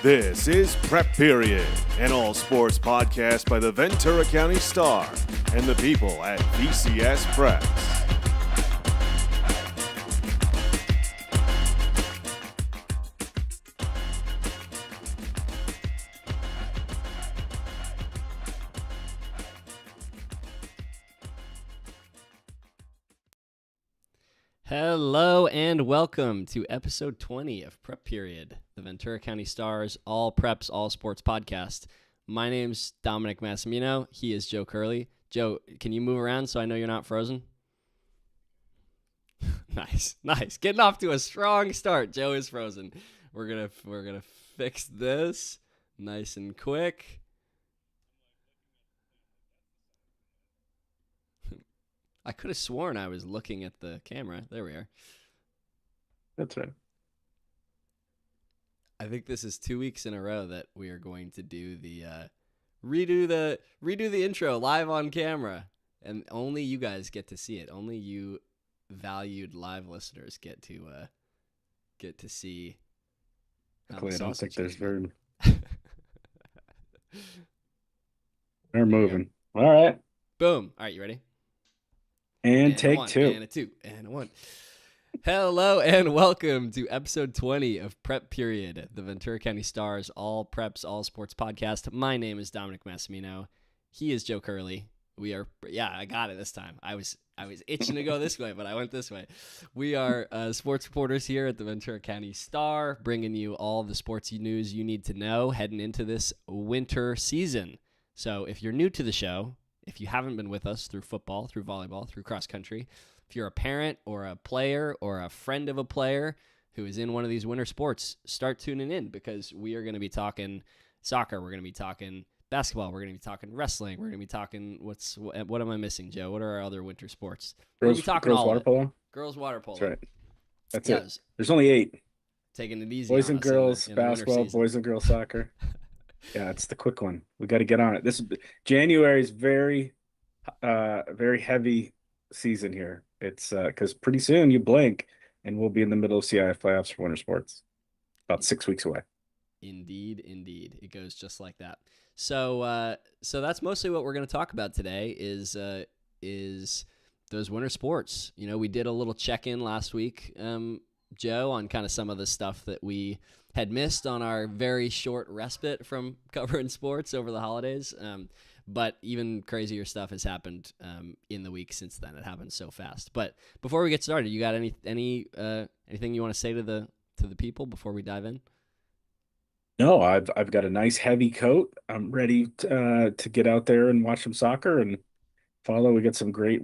This is Prep Period, an all-sports podcast by the Ventura County Star and the people at VCS Press. Hello and welcome to episode 20 of Prep Period, the Ventura County Stars All Preps, All Sports podcast. My name's Dominic Massimino. He is Joe Curley. Joe, can you move around so I know you're not frozen? Nice. Getting off to a strong start. Joe is frozen. We're gonna fix this nice and quick. I could have sworn I was looking at the camera. There we are. That's right. I think this is 2 weeks in a row that we are going to do the redo the intro live on camera, and only you guys get to see it. Only you valued live listeners get to see. Luckily, I don't think there's very. They're moving. All right. Boom. All right, you ready? And take one, two. And a two. And a one. Hello and welcome to episode 20 of Prep Period, the Ventura County Stars All Preps, All Sports podcast. My name is Dominic Massimino. He is Joe Curley. I got it this time. I was itching to go this way, but I went this way. We are sports reporters here at the Ventura County Star, bringing you all the sports news you need to know heading into this winter season. So if you're new to the show, if you haven't been with us through football, through volleyball, through cross country, if you're a parent or a player or a friend of a player who is in one of these winter sports, start tuning in because we are going to be talking soccer. We're going to be talking basketball. We're going to be talking wrestling. We're going to be talking what am I missing, Joe? What are our other winter sports? Girls water polo. Girls water polo. That's right. That's it. There's only 8. Taking it easy. Boys and girls basketball. Boys and girls soccer. Yeah, it's the quick one. We got to get on it. This January is very heavy season here. It's because pretty soon you blink and we'll be in the middle of CIF playoffs for winter sports. About 6 weeks away. Indeed. It goes just like that. So that's mostly what we're going to talk about today is those winter sports. You know, we did a little check-in last week, Joe, on kind of some of the stuff that we had missed on our very short respite from covering sports over the holidays. But even crazier stuff has happened in the week since then. It happened so fast. But before we get started, you got anything you want to say to the people before we dive in? No, I've got a nice heavy coat. I'm ready to get out there and watch some soccer and follow. We've got some great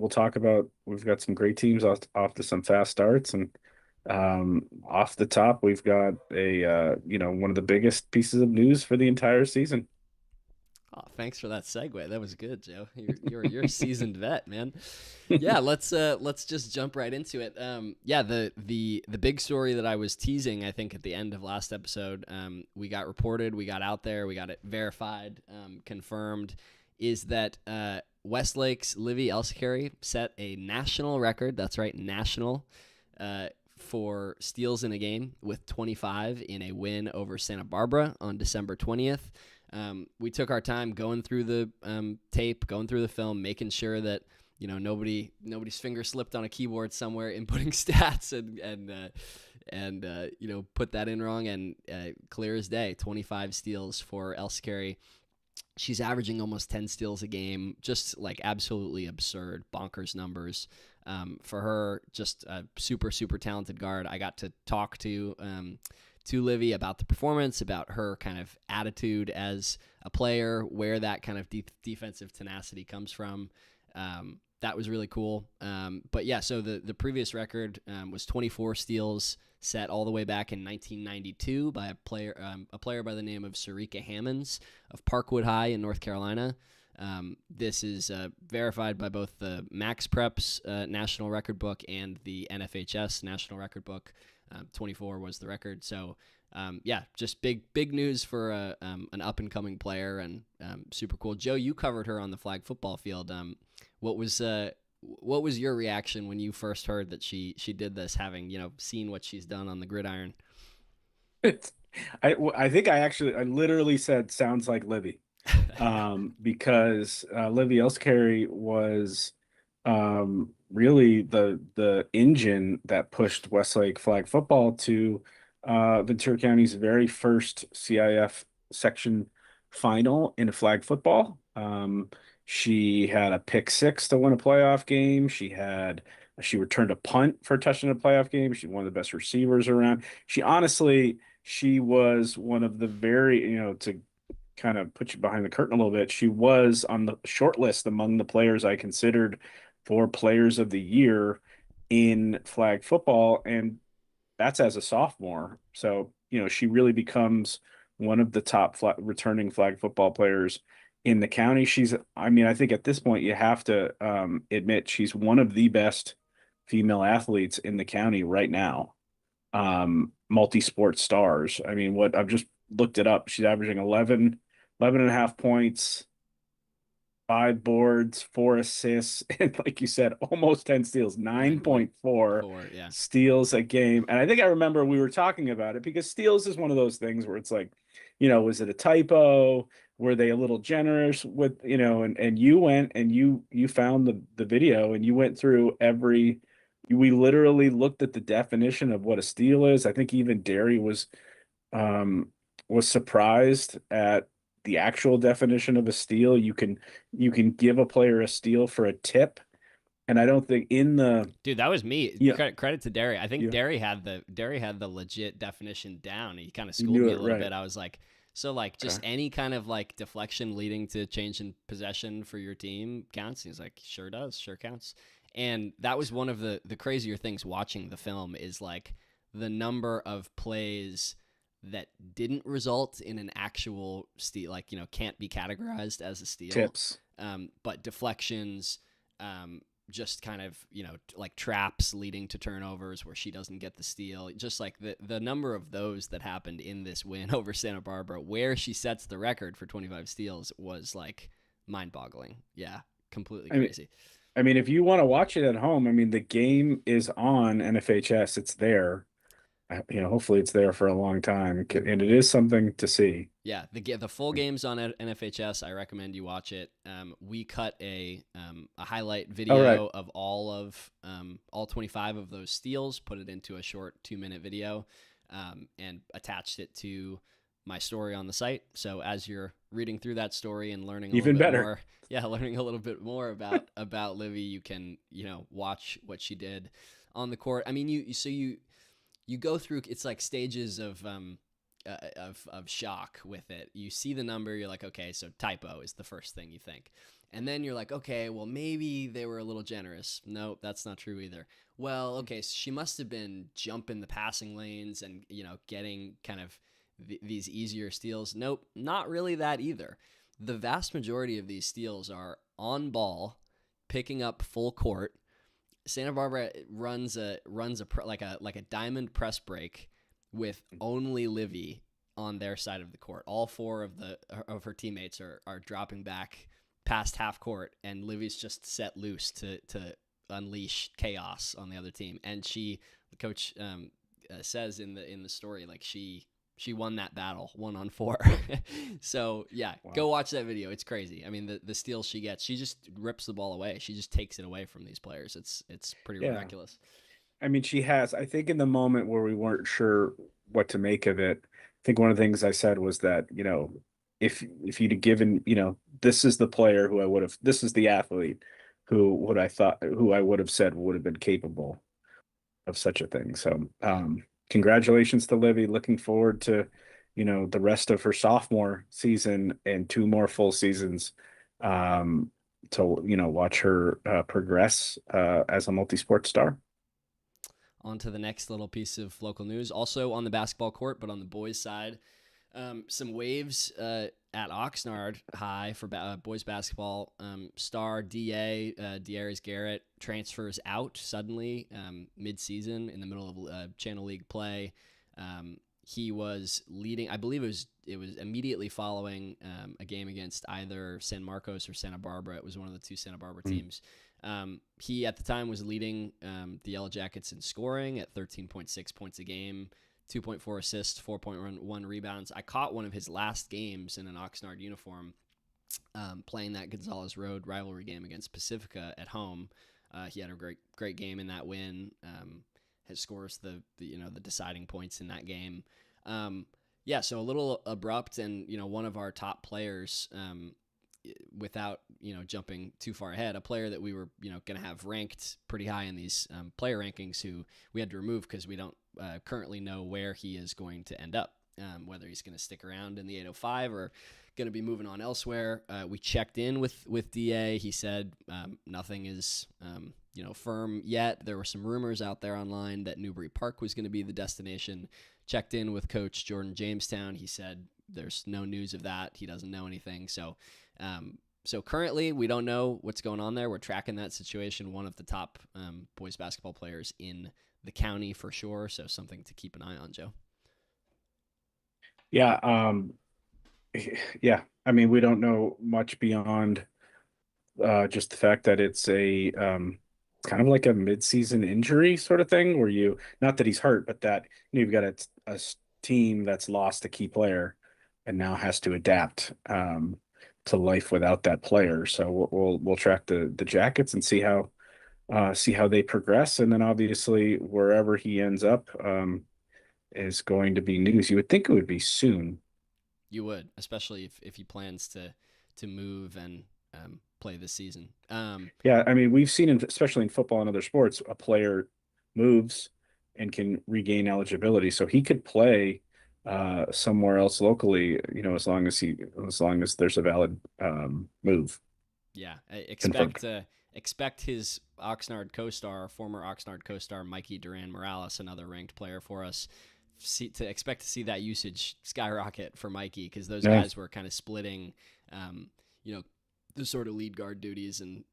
teams off to some fast starts, and off the top, we've got one of the biggest pieces of news for the entire season. Oh, thanks for that segue. That was good, Joe. You're a seasoned vet, man. Yeah, let's just jump right into it. The big story that I was teasing, I think, at the end of last episode, we got reported, we got out there, we got it verified, confirmed, is that Westlake's Livy Elsecarry set a national record. That's right, national. For steals in a game with 25 in a win over Santa Barbara on December 20th. We took our time going through the tape, going through the film, making sure that nobody's finger slipped on a keyboard somewhere, inputting stats and put that in wrong. And clear as day, 25 steals for Elsecarry. She's averaging almost 10 steals a game, just like absolutely absurd, bonkers numbers. For her, just a super, super talented guard. I got to talk to Livy about the performance, about her kind of attitude as a player, where that kind of defensive tenacity comes from. That was really cool. But yeah, so the previous record was 24 steals set all the way back in 1992 by a player by the name of Sarika Hammonds of Parkwood High in North Carolina. This is verified by both the Max Preps National Record Book and the NFHS National Record Book. 24 was the record. So, just big news for an up-and-coming player and super cool. Joe, you covered her on the flag football field. What was your reaction when you first heard that she did this, having seen what she's done on the gridiron? I think I literally said sounds like Livy, because Livy Ellsbury was really the engine that pushed Westlake flag football to Ventura County's very first CIF section final in flag football. She had a pick six to win a playoff game. She returned a punt for a touchdown in a playoff game. She's one of the best receivers around. She was one of the very, to kind of put you behind the curtain a little bit, she was on the short list among the players I considered for players of the year in flag football. And that's as a sophomore. So, she really becomes one of the top returning flag football players in the county. I think at this point you have to admit she's one of the best female athletes in the county right now. Multi-sport stars. I mean, what I've just looked it up. She's averaging 11 and a half points, 5 boards, 4 assists, and like you said, almost 10 steals, 9.4 yeah. steals a game. And I think I remember we were talking about it because steals is one of those things where it's like, was it a typo? Were they a little generous with, and you went and you found the video and you went through we literally looked at the definition of what a steal is. I think even Derry was surprised at the actual definition of a steal. You can give a player a steal for a tip, and I don't think dude, that was me. Yeah. Credit to Derry. I think Yeah. Derry had the legit definition down. He kind of schooled me a little bit. I was like, so like just any kind of like deflection leading to change in possession for your team counts. He's like, sure does, sure counts. And that was one of the crazier things watching the film is like the number of plays that didn't result in an actual steal, like, can't be categorized as a steal. Tips. But deflections, just kind of, like traps leading to turnovers where she doesn't get the steal. Just like the number of those that happened in this win over Santa Barbara, where she sets the record for 25 steals, was like mind-boggling. Yeah, completely crazy. I mean, if you want to watch it at home, I mean, the game is on NFHS. It's there. Hopefully it's there for a long time, and it is something to see. Yeah, the full game's on NFHS. I recommend you watch it. We cut a highlight video of all 25 of those steals, put it into a short 2-minute video, and attached it to my story on the site. So as you're reading through that story and learning learning a little bit more about Livy, you can watch what she did on the court. I mean, you go through, it's like stages of shock with it. You see the number, you're like, okay, so typo is the first thing you think. And then you're like, okay, well, maybe they were a little generous. No, that's not true either. Well, okay, so she must have been jumping the passing lanes and, getting kind of these easier steals. Nope, not really that either. The vast majority of these steals are on ball, picking up full court. Santa Barbara runs a diamond press break with only Livy on their side of the court. All 4 of her teammates are dropping back past half court, and Livy's just set loose to unleash chaos on the other team. And the coach says in the story, like she won that battle 1-on-4. So yeah, wow. Go watch that video. It's crazy. I mean, the steals she gets, she just rips the ball away. She just takes it away from these players. It's pretty miraculous. I mean, she has, I think in the moment where we weren't sure what to make of it, I think one of the things I said was that, if you'd have given, this is the player this is the athlete who I would have said would have been capable of such a thing. So, congratulations to Livy. Looking forward to, the rest of her sophomore season and 2 more full seasons to, watch her progress as a multi-sport star. On to the next little piece of local news. Also on the basketball court, but on the boys' side, some waves at Oxnard High for boys basketball. Star DA, Darius Garrett, transfers out suddenly mid-season in the middle of Channel League play. He was leading, I believe it was immediately following a game against either San Marcos or Santa Barbara. It was one of the 2 Santa Barbara teams. He at the time was leading the Yellow Jackets in scoring at 13.6 points a game, 2.4 assists, 4.1 rebounds. I caught one of his last games in an Oxnard uniform, playing that Gonzales Road rivalry game against Pacifica at home. He had a great game in that win. Has scores the deciding points in that game. So a little abrupt, and one of our top players, without jumping too far ahead, a player that we were going to have ranked pretty high in these player rankings, who we had to remove because we don't currently know where he is going to end up, whether he's going to stick around in the 805 or going to be moving on elsewhere. We checked in with DA. He said nothing is firm yet. There were some rumors out there online that Newbury Park was going to be the destination. Checked in with Coach Jordan Jamestown. He said there's no news of that. He doesn't know anything. So currently we don't know what's going on there. We're tracking that situation. One of the top boys basketball players in the county for sure. So something to keep an eye on, Joe. Yeah. Yeah. I mean, we don't know much beyond just the fact that it's a kind of like a mid-season injury sort of thing, where not that he's hurt, but that you've got a team that's lost a key player and now has to adapt to life without that player. So we'll track the Jackets and see how they progress, and then obviously wherever he ends up is going to be news. You would think it would be soon. You would, especially if he plans to move and play this season. Yeah, I mean, we've seen, especially in football and other sports, a player moves and can regain eligibility, so he could play somewhere else locally, as long as there's a valid move. Yeah, expect his Oxnard co-star, former Oxnard co-star Mikey Duran Morales, another ranked player for us. Expect to see that usage skyrocket for Mikey, because those guys were kind of splitting, the sort of lead guard duties and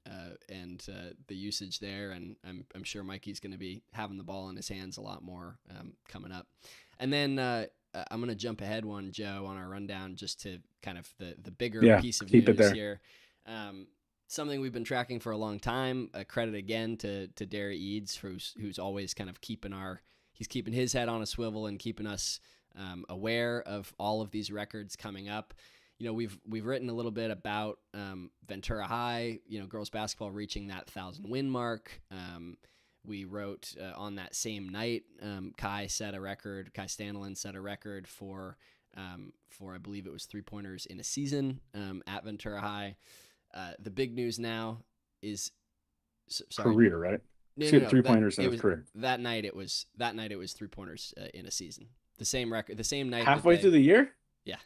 the usage there, and I'm sure Mikey's going to be having the ball in his hands a lot more coming up. And then I'm going to jump ahead one, Joe, on our rundown, just to kind of the bigger piece of news here. Something we've been tracking for a long time. Credit again to Derry Eads, who's always kind of keeping his head on a swivel and keeping us aware of all of these records coming up. We've written a little bit about Ventura High, girls basketball reaching that 1,000 win mark. We wrote on that same night, Kai Stanlin set a record for I believe it was 3-pointers in a season at Ventura High. The big news now is career, right? No, 3-pointers in his career. That night it was 3-pointers in a season. The same record, the same night. Halfway through the year? Yeah,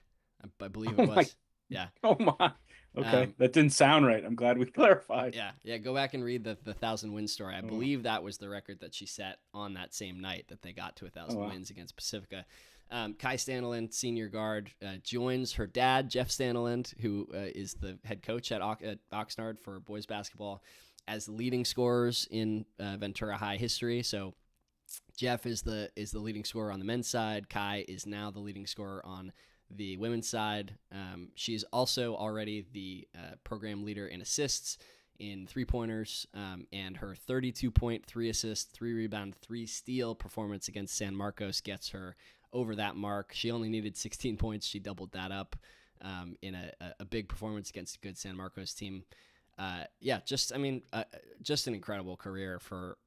I believe it was. Yeah. Oh my. Okay, that didn't sound right. I'm glad we clarified. Yeah. Go back and read the 1,000 win story. I believe that was the record that she set on that same night that they got to 1,000 wins against Pacifica. Kai Stanlin, senior guard, joins her dad, Jeff Stanlin, who is the head coach at Oxnard for boys basketball, as leading scorers in Ventura High history. So Jeff is the leading scorer on the men's side. Kai is now the leading scorer on the women's side. She's also already the program leader in assists, in 3-pointers, and her 32-point, 3 assist, 3 rebound, 3 steal performance against San Marcos gets her over that mark. She only needed 16 points. She doubled that up in a big performance against a good San Marcos team. Just an incredible career for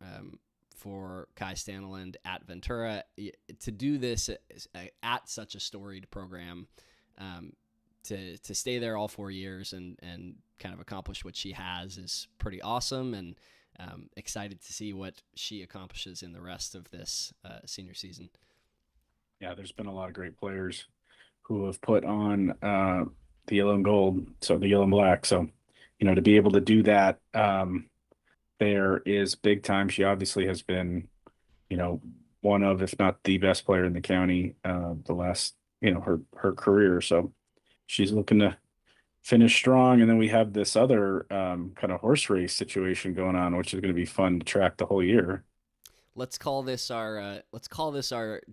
Kai Stanlin at Ventura. To do this at such a storied program, to stay there all 4 years and kind of accomplish what she has is pretty awesome, and excited to see what she accomplishes in the rest of this senior season. Yeah, there's been a lot of great players who have put on the yellow and gold, so the yellow and black. So, to be able to do that there is big time. She obviously has been, one of, if not the best player in the county the last, her career. So she's looking to finish strong. And then we have this other kind of horse race situation going on, which is going to be fun to track the whole year. Let's call this our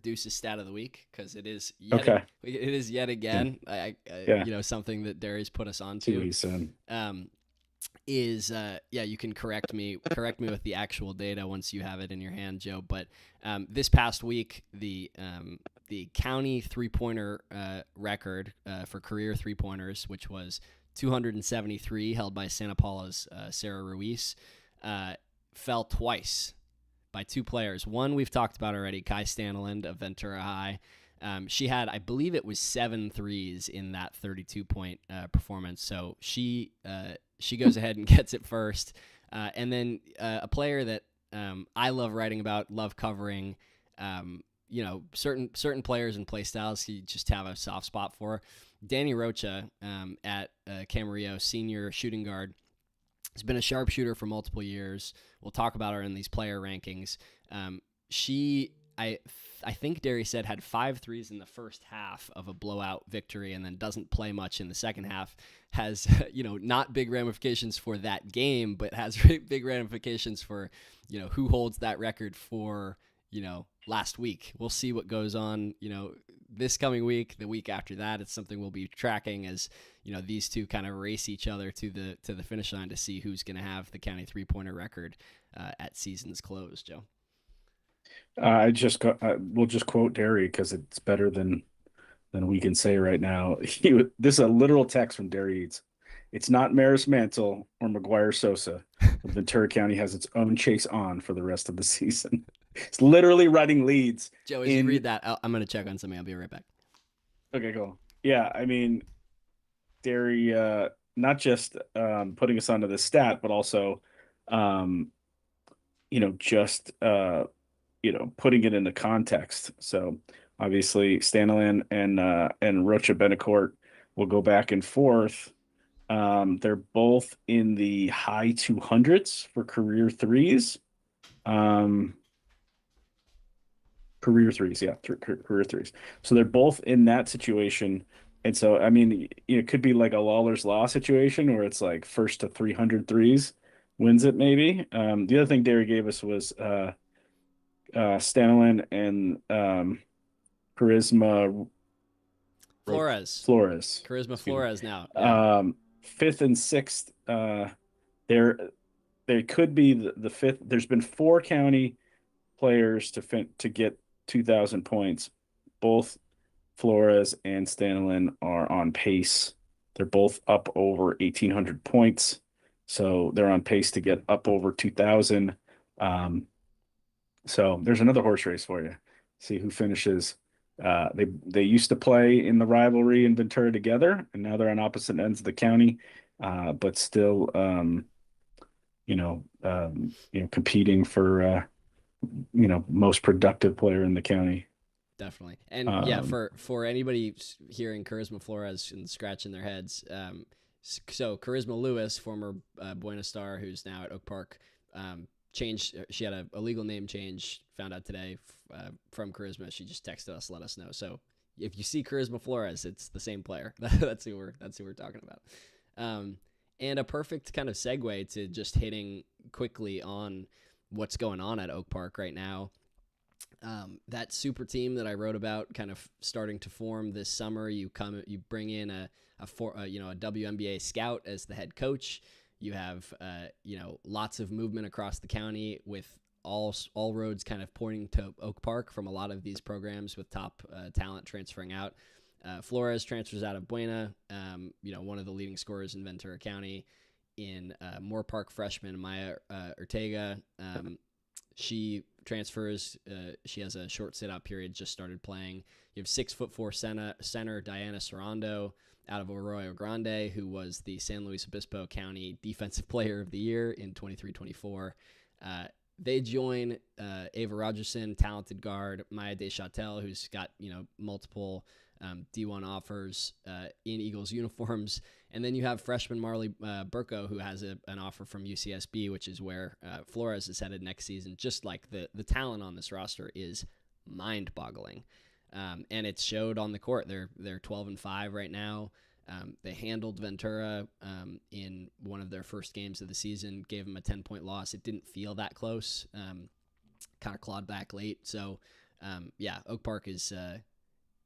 Deuces stat of the week, because it is yet again something that Derry's put us on to. is yeah, you can correct me with the actual data once you have it in your hand, Joe. But this past week, the county 3-pointer record for career 3-pointers, which was 273, held by Santa Paula's Sarah Ruiz, fell twice by 2 players. One we've talked about already, Kai Stanlund of Ventura High. She had, I believe it was 7 threes in that 32-point performance. So she goes ahead and gets it first. And then a player that I love writing about, love covering, certain players and play styles you just have a soft spot for. Danny Rocha at Camarillo, senior shooting guard, has been a sharpshooter for multiple years. We'll talk about her in these player rankings. I think Derry said had 5 threes in the first half of a blowout victory, and then doesn't play much in the second half. Has not big ramifications for that game, but has big ramifications for who holds that record for last week. We'll see what goes on this coming week, the week after that. It's something we'll be tracking as these two kind of race each other to the finish line to see who's going to have the county 3-pointer record at season's close. Joe. We'll just quote Derry because it's better than we can say right now. This is a literal text from Derry Eads. It's not Maris Mantle or McGuire Sosa. Ventura County has its own chase on for the rest of the season. It's literally writing leads. Joe, as you read that, I'm going to check on something. I'll be right back. Okay, cool. Yeah, I mean, Derry, not just putting us onto the stat, but also, putting it into context. So obviously Stanley and Rocha Benacourt will go back and forth. They're both in the high 200s for career threes. Career threes. So they're both in that situation. And so, I mean, it could be like a Lawler's Law situation where it's like first to 300 threes wins it maybe. The other thing Derry gave us was Stanley and Charisma Flores. Charisma Flores now. Yeah. 5th and 6th. They could be the 5th. There's been 4 county players to get 2,000 points. Both Flores and Stanley are on pace. They're both up over 1,800 points. So they're on pace to get up over 2,000. So there's another horse race for you. See who finishes. They used to play in the rivalry in Ventura together, and now they're on opposite ends of the county, but still, competing for most productive player in the county. Definitely, and for anybody hearing Charisma Flores and scratching their heads, so Charisma Lewis, former Buena Star, who's now at Oak Park, changed. She had a legal name change. Found out today from Charisma. She just texted us, let us know. So if you see Charisma Flores, it's the same player. That's who we're talking about. And a perfect kind of segue to just hitting quickly on what's going on at Oak Park right now. That super team that I wrote about, kind of starting to form this summer. You bring in a WNBA scout as the head coach. You have lots of movement across the county with all roads kind of pointing to Oak Park from a lot of these programs with top talent transferring out. Flores transfers out of Buena, one of the leading scorers in Ventura County. In Moore Park freshman Maya Ortega, she transfers. She has a short sit-out period, just started playing. You have 6'4" center Diana Serrando out of Arroyo Grande, who was the San Luis Obispo County Defensive Player of the Year in 23-24. They join Ava Rogerson, talented guard, Maya Deschâtel, who's got multiple D1 offers in Eagles uniforms, and then you have freshman Marley Burko, who has an offer from UCSB, which is where Flores is headed next season. Just like the talent on this roster is mind-boggling, and it's showed on the court. They're 12-5 right now. They handled Ventura in one of their first games of the season, gave them a 10-point loss. It didn't feel that close, kind of clawed back late. So, Oak Park is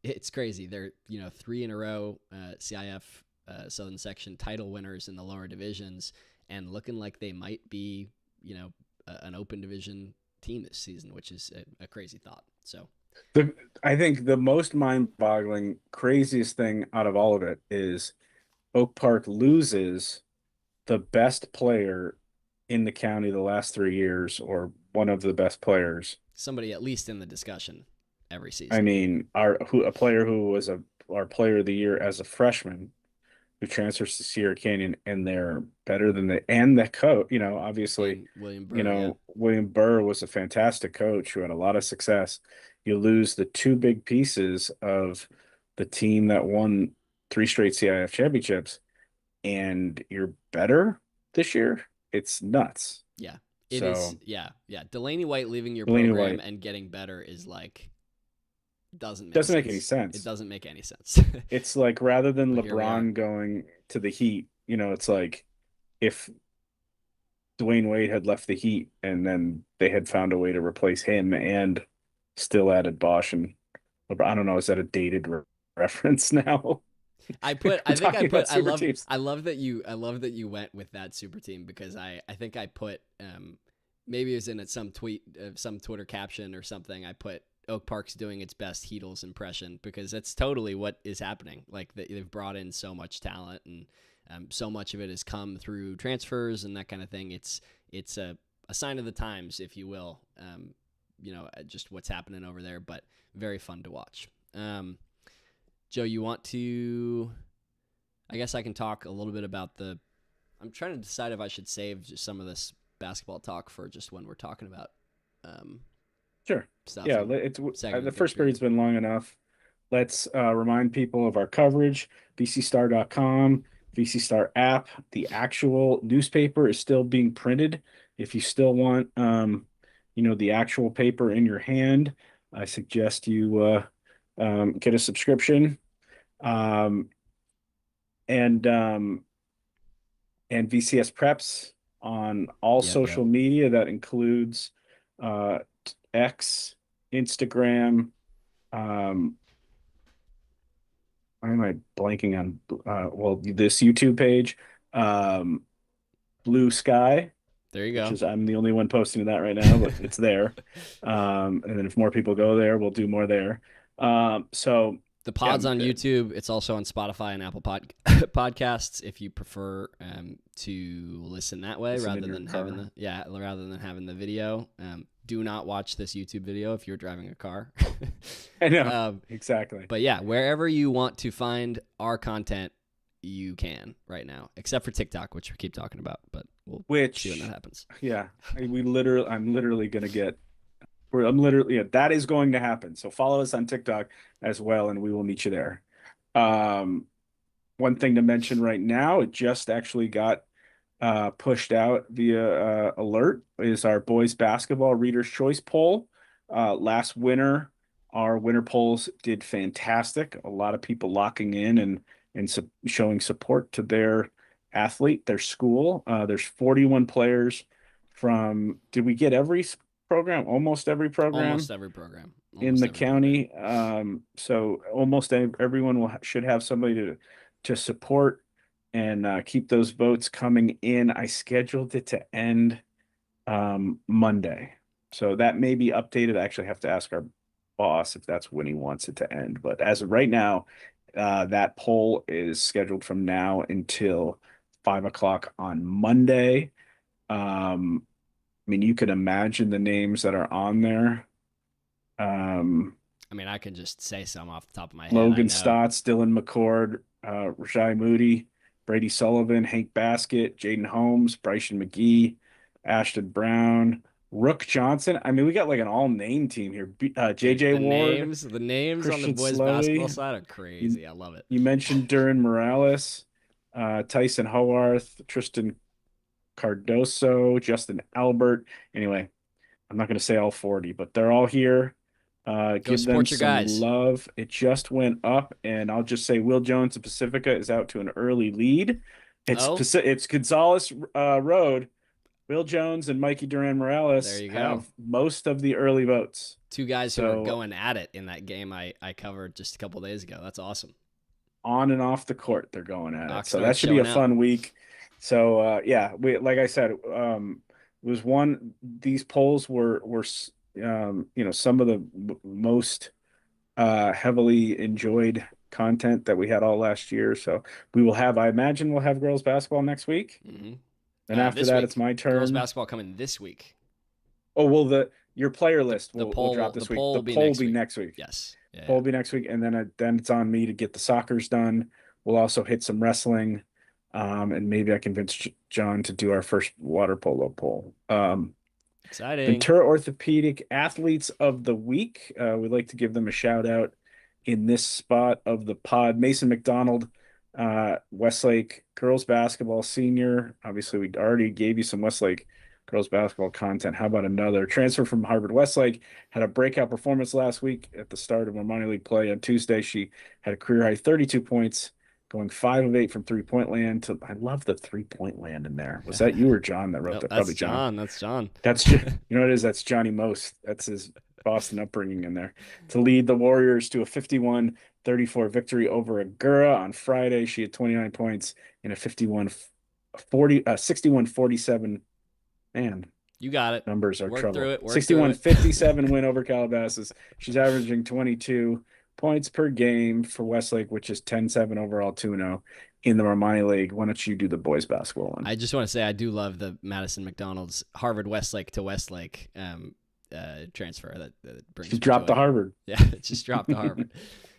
it's crazy. They're 3 in a row CIF Southern Section title winners in the lower divisions, and looking like they might be, an open division team this season, which is a crazy thought. So I think the most mind-boggling, craziest thing out of all of it is Oak Park loses the best player in the county the last 3 years, or one of the best players. somebody at least in the discussion every season. I mean, a player who was our player of the year as a freshman, who transfers to Sierra Canyon, and they're better than the coach. Obviously, And William Burr, William Burr was a fantastic coach who had a lot of success. You lose the two big pieces of the team that won 3 straight CIF championships, and you're better this year. It's nuts. Yeah, it is. Yeah. Delaney White leaving your Delaney program White. and getting better is like doesn't make any sense. It doesn't make any sense. It's like, rather than But here we are. LeBron going to the Heat, it's like if Dwayne Wade had left the Heat and then they had found a way to replace him and still added Bosch and LeBron. I don't know. Is that a dated reference now? I love that you went with that super team, because I think I put maybe it was in some tweet, some Twitter caption or something. I put Oak Park's doing its best Heatles impression, because that's totally what is happening. Like they've brought in so much talent, and so much of it has come through transfers and that kind of thing. It's a sign of the times, if you will. Just what's happening over there, but very fun to watch. Joe, you want to? I guess I can talk a little bit about I'm trying to decide if I should save just some of this basketball talk for just when we're talking about Sure. stuff. Yeah, the first period's been long enough. Let's remind people of our coverage. VCStar.com, VC Star app. The actual newspaper is still being printed. If you still want, the actual paper in your hand, I suggest you get a subscription. And VCS Preps on all social media. That includes X, Instagram. Why am I blanking on this YouTube page? Blue Sky. There you go. I'm the only one posting to that right now, but it's there. And then if more people go there, we'll do more there. So the pod's on YouTube. It's also on Spotify and Apple Podcasts if you prefer to listen that way rather than having the video. Do not watch this YouTube video if you're driving a car. I know. Exactly. But yeah, wherever you want to find our content, you can right now, except for TikTok, which we keep talking about, but we'll see when that happens. Yeah. I'm literally going to get that is going to happen. So follow us on TikTok as well, and we will meet you there. One thing to mention right now, it just actually got pushed out via alert, is our boys basketball Reader's Choice poll. Last winter, our winter polls did fantastic. A lot of people locking in and showing support to their athlete, their school. There's 41 players from, did we get every program? Almost every program in the county. So almost everyone should have somebody to support and keep those votes coming in. I scheduled it to end Monday, so that may be updated. I actually have to ask our boss if that's when he wants it to end, but as of right now, that poll is scheduled from now until 5:00 on Monday. I mean, you could imagine the names that are on there. I mean, I can just say some off the top of my head. Logan Stotts, Dylan McCord, Rashai Moody, Brady Sullivan, Hank Baskett, Jaden Holmes, Bryson McGee, Ashton Brown, Rook Johnson. I mean, we got like an all-name team here. JJ Ward. The names Christian on the boys' Slowey. basketball side are crazy. I love it. You mentioned Duran Morales, Tyson Howarth, Tristan Cardoso, Justin Albert. Anyway, I'm not going to say all 40, but they're all here. Give them some guys. love. It just went up, and I'll just say Will Jones of Pacifica is out to an early lead. It's Gonzalez Road. Will Jones and Mikey Duran Morales have most of the early votes. Two guys who are going at it in that game I covered just a couple days ago. That's awesome. On and off the court, they're going at it. So that should be a fun week. So yeah, we like I said, was one these polls some of the most heavily enjoyed content that we had all last year. So I imagine we'll have girls basketball next week. Hmm. And after This that, it's week, my girls turn. basketball coming this week. Oh, well, your player list The will drop the this week. poll The will be poll will next be week. next week. Yes. Yeah. Poll will be next week, and then it's on me to get the soccers done. We'll also hit some wrestling, and maybe I convince John to do our first water polo poll. Exciting. Ventura Orthopedic Athletes of the Week. We'd like to give them a shout out in this spot of the pod. Mason McDonald, Westlake girls basketball senior. Obviously, we already gave you some Westlake girls basketball content. How about another transfer from Harvard Westlake? Had a breakout performance last week at the start of our minor league play on Tuesday. She had a career high 32 points, going 5 of 8 from 3-point land. I love the 3-point land in there. Was that you or John that wrote Nope, that? that's Probably John. John. That's John. You know what it is? That's Johnny Most. That's his Boston upbringing in there. To lead the Warriors to a 51-34 victory over Agura on Friday. She had 29 points in a 61-47. Man, You got it. numbers are Work trouble. through it. 61-57 win over Calabasas. She's averaging 22 points per game for Westlake, which is 10-7 overall, 2-0 in the Romani League. Why don't you do the boys basketball one? I just want to say I do love the Madison McDonald's Harvard Westlake to Westlake transfer that brings. She dropped joy. to Harvard. Yeah, it just dropped to Harvard.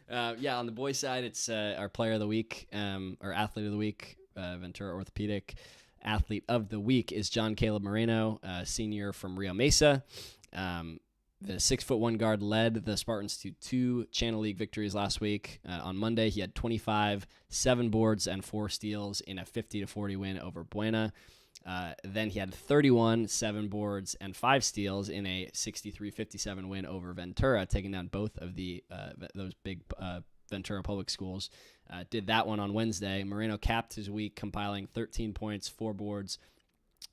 Yeah, on the boys' side, it's our player of the week, or athlete of the week, Ventura Orthopedic. Athlete of the week is John Caleb Moreno, senior from Rio Mesa. The 6'1" guard led the Spartans to 2 Channel League victories last week. On Monday, he had 25, 7 boards, and 4 steals in a 50-40 win over Buena. Then he had 31, 7 boards, and 5 steals in a 63-57 win over Ventura, taking down both of those big Ventura public schools. Did that one on Wednesday. Moreno capped his week, compiling 13 points, 4 boards,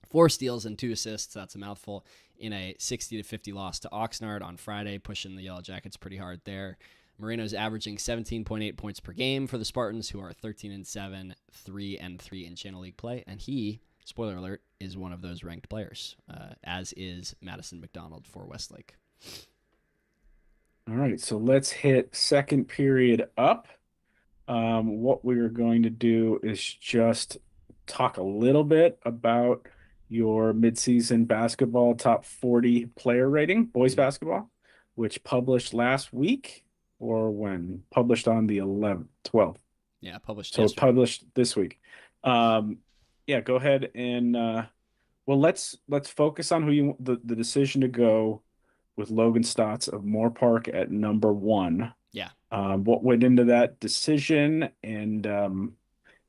4 steals, and 2 assists. That's a mouthful. In a 60-50 loss to Oxnard on Friday, pushing the Yellow Jackets pretty hard there. Moreno's averaging 17.8 points per game for the Spartans, who are 13-7, 3-3 in Channel League play, and he, spoiler alert, is one of those ranked players, as is Madison McDonald for Westlake. All right, so let's hit second period up. What we're going to do is just talk a little bit about your midseason basketball top 40 player rating, boys basketball, which published last week or when? Published on the 12th. Yeah, published So yesterday. it's published this week. Yeah, go ahead and well, let's focus on the decision to go with Logan Stotts of Moore Park at number 1. Yeah. What went into that decision, and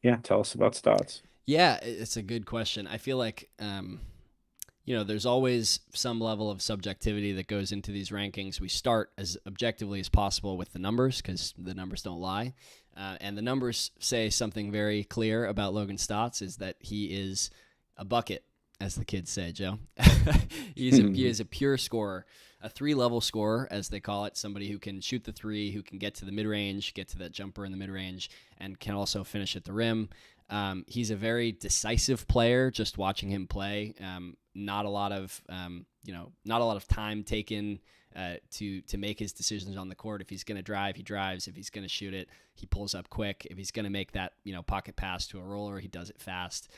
yeah, tell us about Stotts. Yeah, it's a good question. I feel like, there's always some level of subjectivity that goes into these rankings. We start as objectively as possible with the numbers because the numbers don't lie. And the numbers say something very clear about Logan Stotts is that he is a bucket, as the kids say, Joe. He is a pure scorer, a 3-level scorer, as they call it, somebody who can shoot the 3, who can get to the mid-range, get to that jumper in the mid-range, and can also finish at the rim. He's a very decisive player. Just watching him play, not a lot of time taken to make his decisions on the court. If he's going to drive, he drives. If he's going to shoot it, he pulls up quick. If he's going to make that pocket pass to a roller, he does it fast.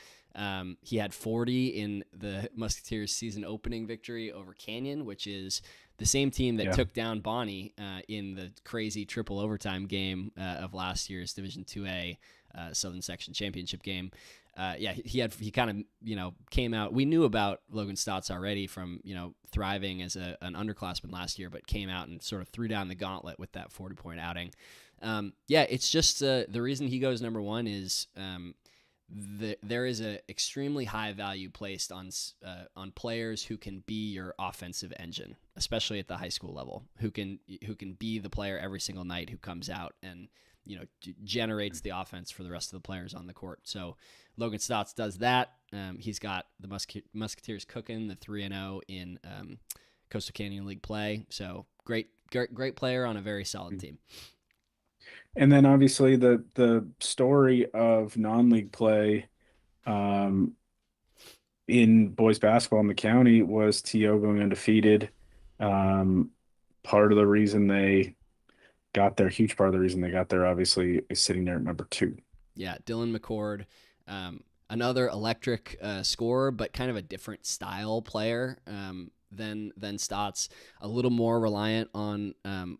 He had 40 in the Musketeers season opening victory over Canyon, which is the same team that took down Bonnie in the crazy triple overtime game of last year's Division 2A Southern Section Championship game. He kind of came out. We knew about Logan Stotts already from thriving as an underclassman last year, but came out and sort of threw down the gauntlet with that 40-point outing. It's just the reason he goes number 1 is there is an extremely high value placed on players who can be your offensive engine, especially at the high school level, who can be the player every single night who comes out and generates the offense for the rest of the players on the court. So Logan Stotts does that. He's got the Musketeers cooking, the 3-0 in Coastal Canyon League play. So great player on a very solid team. And then obviously the story of non-league play Um, in boys basketball in the county was TO going undefeated. Um, Part of the reason they got there, huge part of the reason they got there, obviously, is sitting there at number 2. Yeah, Dylan McCord, another electric scorer, but kind of a different style player than Stotts. A little more reliant on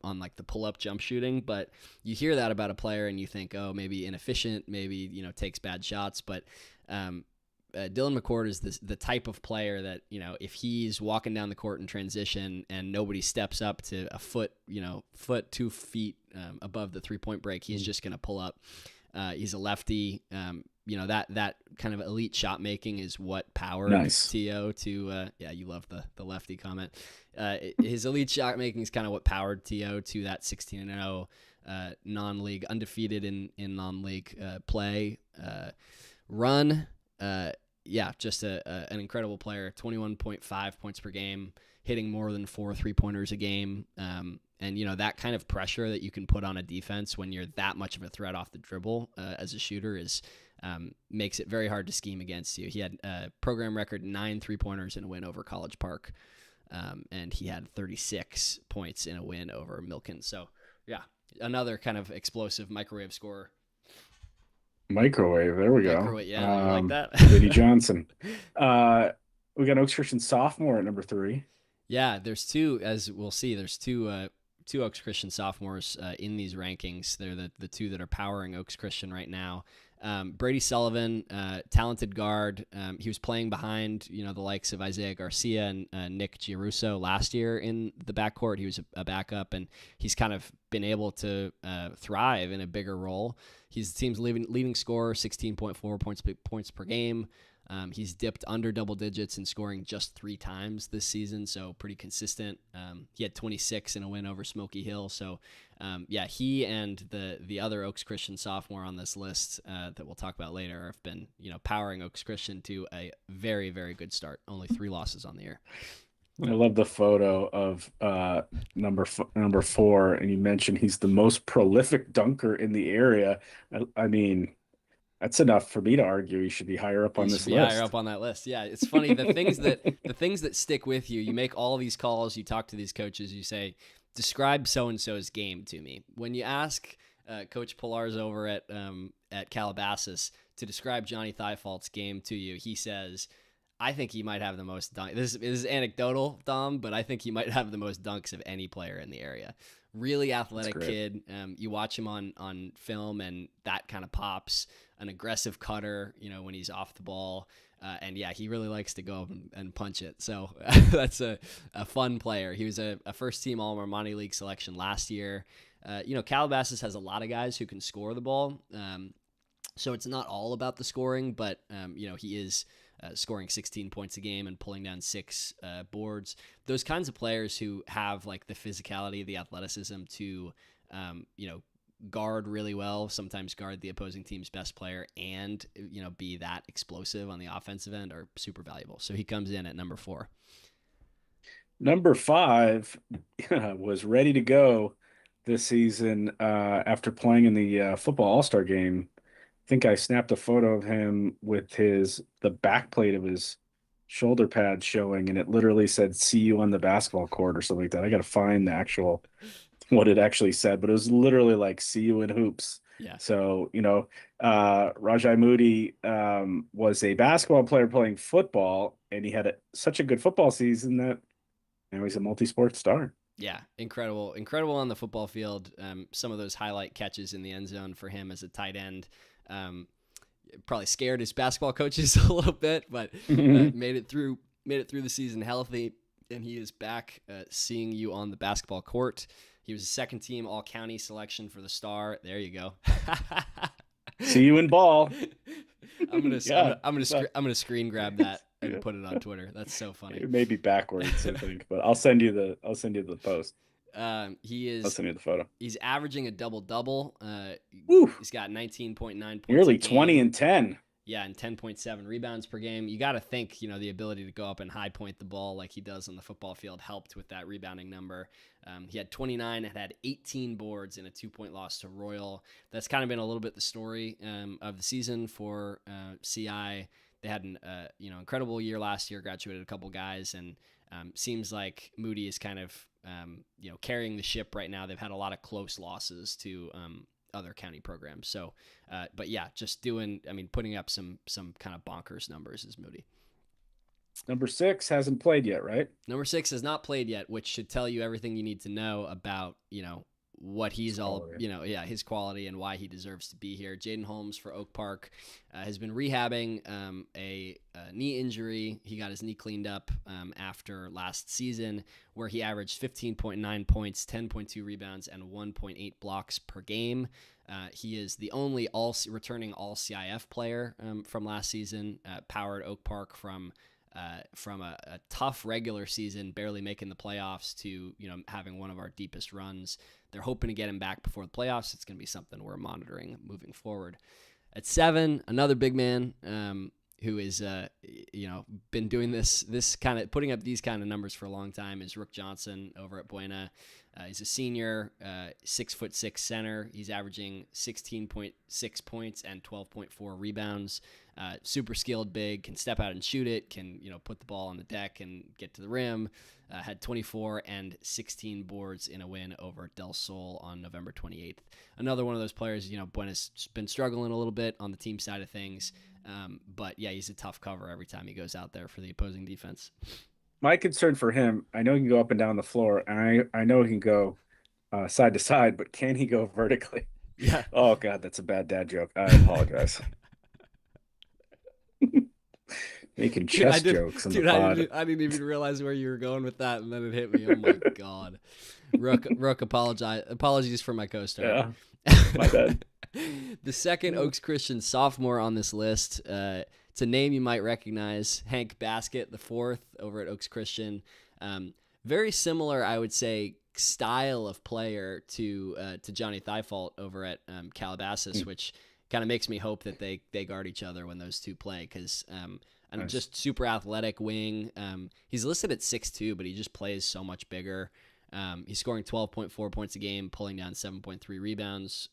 like the pull up jump shooting, but you hear that about a player and you think, oh, maybe inefficient, maybe takes bad shots, but Dylan McCord is the type of player that, if he's walking down the court in transition and nobody steps up to a foot, 2 feet above the 3-point break, he's just going to pull up. He's a lefty. That kind of elite shot making is what powered T.O. to, you love the lefty comment. His elite shot making is kind of what powered T.O. to that 16-0 non-league, undefeated in non-league play run. Just an incredible player. 21.5 points per game, hitting more than 4 3-pointers a game. And that kind of pressure that you can put on a defense when you're that much of a threat off the dribble as a shooter makes it very hard to scheme against you. He had a program record 9 3-pointers in a win over College Park, and he had 36 points in a win over Milken. So, another kind of explosive microwave scorer. There we go. Microwave, yeah, you like that? Vinny Johnson. We got Oaks Christian sophomore at number 3. Yeah, there's two, as we'll see, there's two Oaks Christian sophomores in these rankings. They're the two that are powering Oaks Christian right now. Brady Sullivan, talented guard. He was playing behind, the likes of Isaiah Garcia and Nick Giarusso last year in the backcourt. He was a backup, and he's kind of been able to thrive in a bigger role. He's the team's leading scorer, 16.4 points per game. He's dipped under double digits in scoring just 3 times this season, so pretty consistent. He had 26 in a win over Smoky Hill. So, he and the other Oaks Christian sophomore on this list that we'll talk about later have been, powering Oaks Christian to a very, very good start. Only 3 losses on the year. I love the photo of number 4, and you mentioned he's the most prolific dunker in the area. I mean, that's enough for me to argue he should be higher up on this list. Higher up on that list. Yeah, it's funny the things that stick with you. You make all these calls. You talk to these coaches. You say, describe so and so's game to me. When you ask Coach Pillars over at Calabasas to describe Johnny Thiefalt's game to you, he says, I think he might have the most dunks. This is anecdotal, Dom, but I think he might have the most dunks of any player in the area. Really athletic kid. You watch him on film, and that kind of pops. An aggressive cutter, when he's off the ball. He really likes to go up and punch it. So that's a fun player. He was a first-team All-Marmani League selection last year. Calabasas has a lot of guys who can score the ball. So it's not all about the scoring, but, he is scoring 16 points a game and pulling down 6 boards. Those kinds of players who have like the physicality, the athleticism to, guard really well, sometimes guard the opposing team's best player, and, be that explosive on the offensive end are super valuable. So he comes in at number 4. Number 5 was ready to go this season after playing in the football all-star game. I think I snapped a photo of him with the back plate of his shoulder pad showing, and it literally said, "See you on the basketball court," or something like that. I got to find what it actually said, but it was literally like, "See you in hoops." Yeah. So, Rajai Moody was a basketball player playing football, and he had such a good football season that now he's a multi-sport star. Yeah, incredible on the football field. Some of those highlight catches in the end zone for him as a tight end. Probably scared his basketball coaches a little bit, but made it through the season healthy, and he is back seeing you on the basketball court. He was a second-team All-County selection for the Star. There you go. See you in ball. I'm gonna screen grab that and put it on Twitter. That's so funny. It may be backwards, I think, but I'll send you the post. I'll send you the photo. He's averaging a double-double. He's got 19.9 points. Nearly 20 and 10. Yeah, and 10.7 rebounds per game. You got to think, the ability to go up and high point the ball like he does on the football field helped with that rebounding number. He had 29 and had 18 boards in a 2-point loss to Royal. That's kind of been a little bit the story of the season for CI. they had an incredible year last year, graduated a couple guys, and seems like Moody is kind of carrying the ship right now. They've had a lot of close losses to other county programs. So, but yeah, just putting up some kind of bonkers numbers is Moody. Number 6 hasn't played yet, right? Number 6 has not played yet, which should tell you everything you need to know about, what he's his quality and why he deserves to be here. Jaden Holmes for Oak Park has been rehabbing a knee injury. He got his knee cleaned up after last season, where he averaged 15.9 points, 10.2 rebounds, and 1.8 blocks per game. He is the only returning all-CIF player from last season, powered Oak Park from a tough regular season, barely making the playoffs, to having one of our deepest runs. They're hoping to get him back before the playoffs. It's going to be something we're monitoring moving forward. At 7, another big man who is been doing this kind of putting up these kind of numbers for a long time is Rook Johnson over at Buena. He's a senior, 6'6" center. He's averaging 16.6 points and 12.4 rebounds. Super skilled big, can step out and shoot it, can put the ball on the deck and get to the rim. Had 24 and 16 boards in a win over Del Sol on November 28th. Another one of those players, Buena's been struggling a little bit on the team side of things. But yeah, he's a tough cover every time he goes out there for the opposing defense. My concern for him, I know he can go up and down the floor, and I know he can go side to side, but can he go vertically? Yeah. Oh God, that's a bad dad joke. I apologize. Making chest jokes in the pod. I didn't even realize where you were going with that, and then it hit me. Oh my God. Rook, apologies for my co-star. Yeah, my bad. The second Oaks Christian sophomore on this list, it's a name you might recognize, Hank Basket, the 4th over at Oaks Christian. Very similar, I would say, style of player to Johnny Thifault over at Calabasas, which kind of makes me hope that they guard each other when those two play, because nice. Just super athletic wing. He's listed at 6'2", but he just plays so much bigger. He's scoring 12.4 points a game, pulling down 7.3 rebounds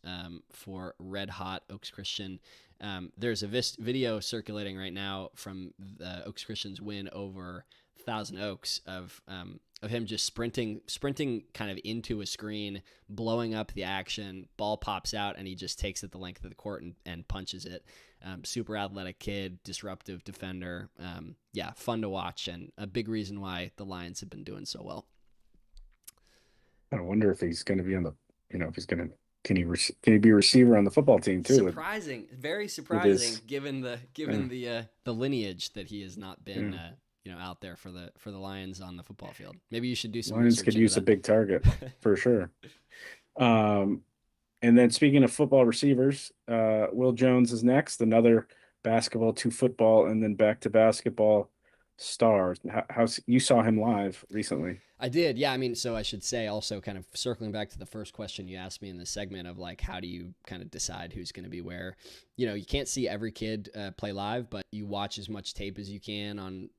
for red hot Oaks Christian. There's a video circulating right now from the Oaks Christian's win over Thousand Oaks of him just sprinting kind of into a screen, blowing up the action. Ball pops out and he just takes it the length of the court and punches it. Super athletic kid, disruptive defender. Fun to watch, and a big reason why the Lions have been doing so well. I wonder if he's going to be on the, if he's going to, can he be a receiver on the football team too? Very surprising, given the lineage that he has not been, out there for the Lions on the football field. Maybe you should do some. Lions could use a big target for sure. And then speaking of football receivers, Will Jones is next. Another basketball to football and then back to basketball star. How you saw him live recently? I did. Yeah. So I should say also, kind of circling back to the first question you asked me in this segment of like, how do you kind of decide who's going to be where? You can't see every kid play live, but you watch as much tape as you can on,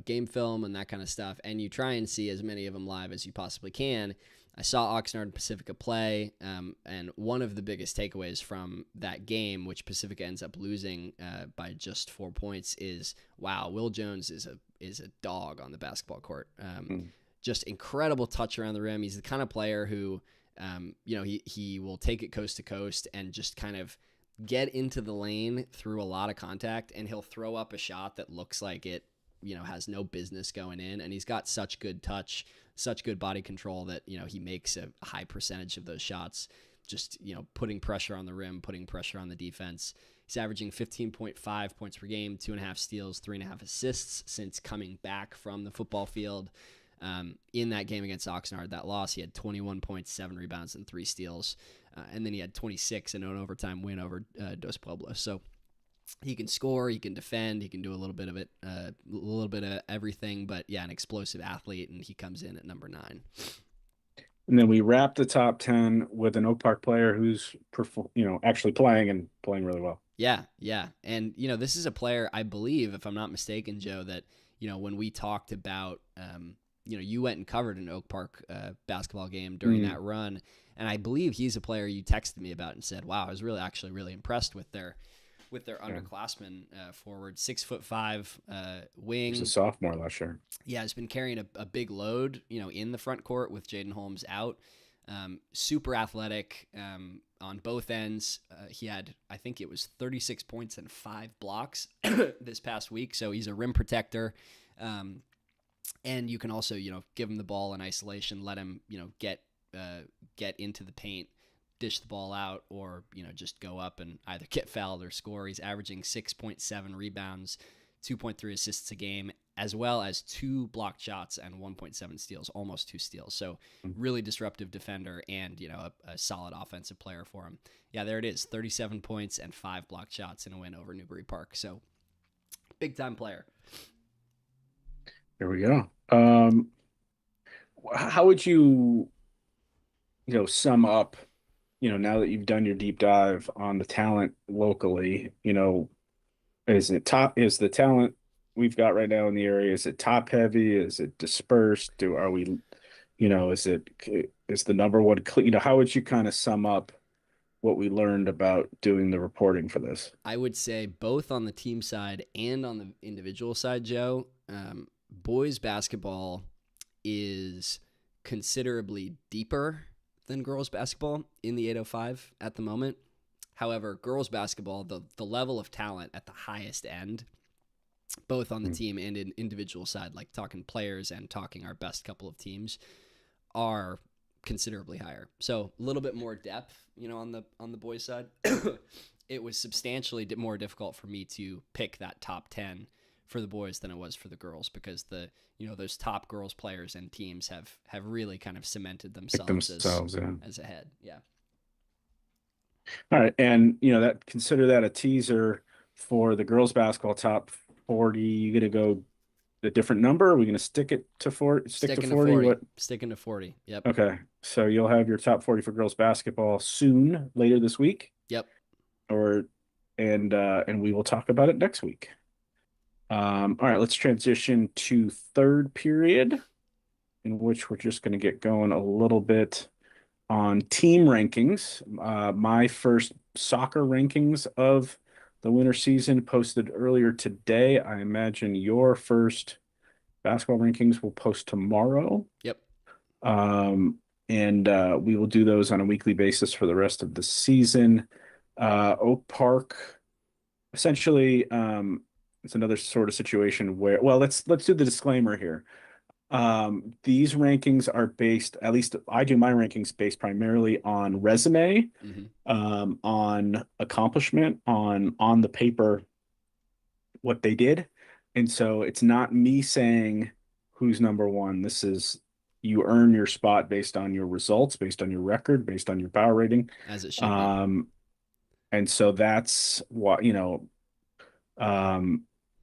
game film and that kind of stuff. And you try and see as many of them live as you possibly can. I saw Oxnard and Pacifica play, and one of the biggest takeaways from that game, which Pacifica ends up losing by just 4 points, is wow, Will Jones is a dog on the basketball court. Just incredible touch around the rim. He's the kind of player who, he will take it coast to coast and just kind of get into the lane through a lot of contact, and he'll throw up a shot that looks like it, has no business going in. And he's got such good touch, such good body control that, he makes a high percentage of those shots, just, putting pressure on the rim, putting pressure on the defense. He's averaging 15.5 points per game, 2.5 steals, 3.5 assists since coming back from the football field. In that game against Oxnard, that loss, he had 21 points, 7 rebounds, and 3 steals. And then he had 26 in an overtime win over Dos Pueblos. So he can score, he can defend, he can do a little bit of it, a little bit of everything. But yeah, an explosive athlete, and he comes in at number 9. And then we wrap the top 10 with an Oak Park player who's, actually playing really well. Yeah. And, this is a player, I believe, if I'm not mistaken, Joe, that, when we talked about, you went and covered an Oak Park basketball game during that run. And I believe he's a player you texted me about and said, wow, I was really impressed with their with their Yeah. underclassmen forward. 6'5" wing. He was a sophomore last year. Yeah, has been carrying a big load, in the front court with Jaden Holmes out. Super athletic on both ends. He had, I think it was 36 points and 5 blocks this past week. So he's a rim protector. And you can also, give him the ball in isolation, let him, get into the paint, dish the ball out, or, just go up and either get fouled or score. He's averaging 6.7 rebounds, 2.3 assists a game, as well as 2 blocked shots and 1.7 steals, almost 2 steals. So really disruptive defender and, a solid offensive player for him. Yeah, there it is. 37 points and 5 blocked shots in a win over Newbury Park. So big time player. There we go. How would you, sum up, now that you've done your deep dive on the talent locally, is the talent we've got right now in the area, is it top heavy? Is it dispersed? Is the number one, how would you kind of sum up what we learned about doing the reporting for this? I would say both on the team side and on the individual side, Joe, boys basketball is considerably deeper than girls basketball in the 805 at the moment. However, girls basketball, the level of talent at the highest end, both on the team and in individual side, like talking players and talking our best couple of teams, are considerably higher. So a little bit more depth, on the boys side. It was substantially more difficult for me to pick that top 10 for the boys than it was for the girls, because those top girls players and teams have really kind of cemented themselves as ahead. Yeah. All right. And, consider that a teaser for the girls basketball top 40. You going to go a different number? Are we going to stick it to 40? Stick to 40? What? Sticking to 40. Yep. Okay. So you'll have your top 40 for girls basketball soon, later this week. Yep. And we will talk about it next week. All right, let's transition to third period, in which we're just going to get going a little bit on team rankings. My first soccer rankings of the winter season posted earlier today. I imagine your first basketball rankings will post tomorrow. Yep. And we will do those on a weekly basis for the rest of the season. Oak Park, essentially, it's another sort of situation where, well, let's do the disclaimer here. These rankings are based, at least I do my rankings based primarily on resume, on accomplishment, on the paper, what they did. And so it's not me saying who's number one. This is, you earn your spot based on your results, based on your record, based on your power rating. As it should be. And so that's what,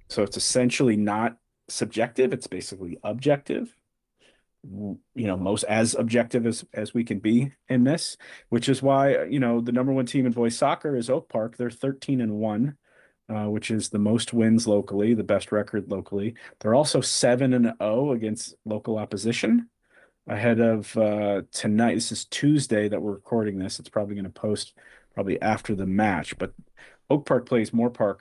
so it's essentially not subjective. It's basically objective, most as objective as we can be in this, which is why, the number one team in boys soccer is Oak Park. They're 13-1, which is the most wins locally, the best record locally. They're also 7-0 against local opposition ahead of tonight. This is Tuesday that we're recording this. It's probably going to post probably after the match, but Oak Park plays Moorpark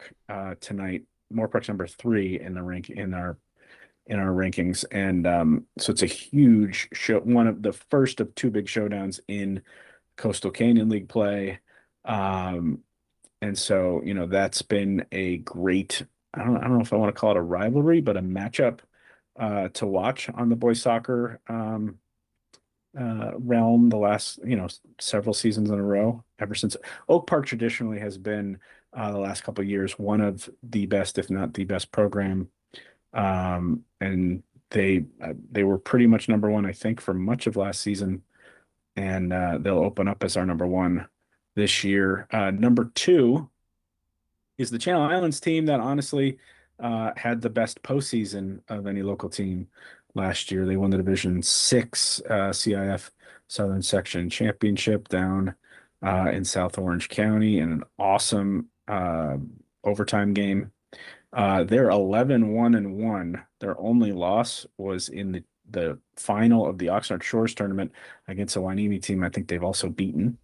tonight. Moorpark's number 3 in the rank in our rankings, and so it's a huge show, one of the first of 2 big showdowns in Coastal Canyon League play, and so that's been a great, I don't know if I want to call it a rivalry, but a matchup to watch on the boys soccer realm the last several seasons in a row, ever since Oak Park traditionally has been the last couple of years one of the best, if not the best program, and they were pretty much number one, I think, for much of last season, and they'll open up as our number one this year. Number 2 is the Channel Islands team that honestly had the best postseason of any local team last year. They won the Division 6 CIF Southern Section Championship down in South Orange County in an awesome overtime game. They're 11-1-1. Their only loss was in the final of the Oxnard Shores tournament against a Hueneme team I think they've also beaten.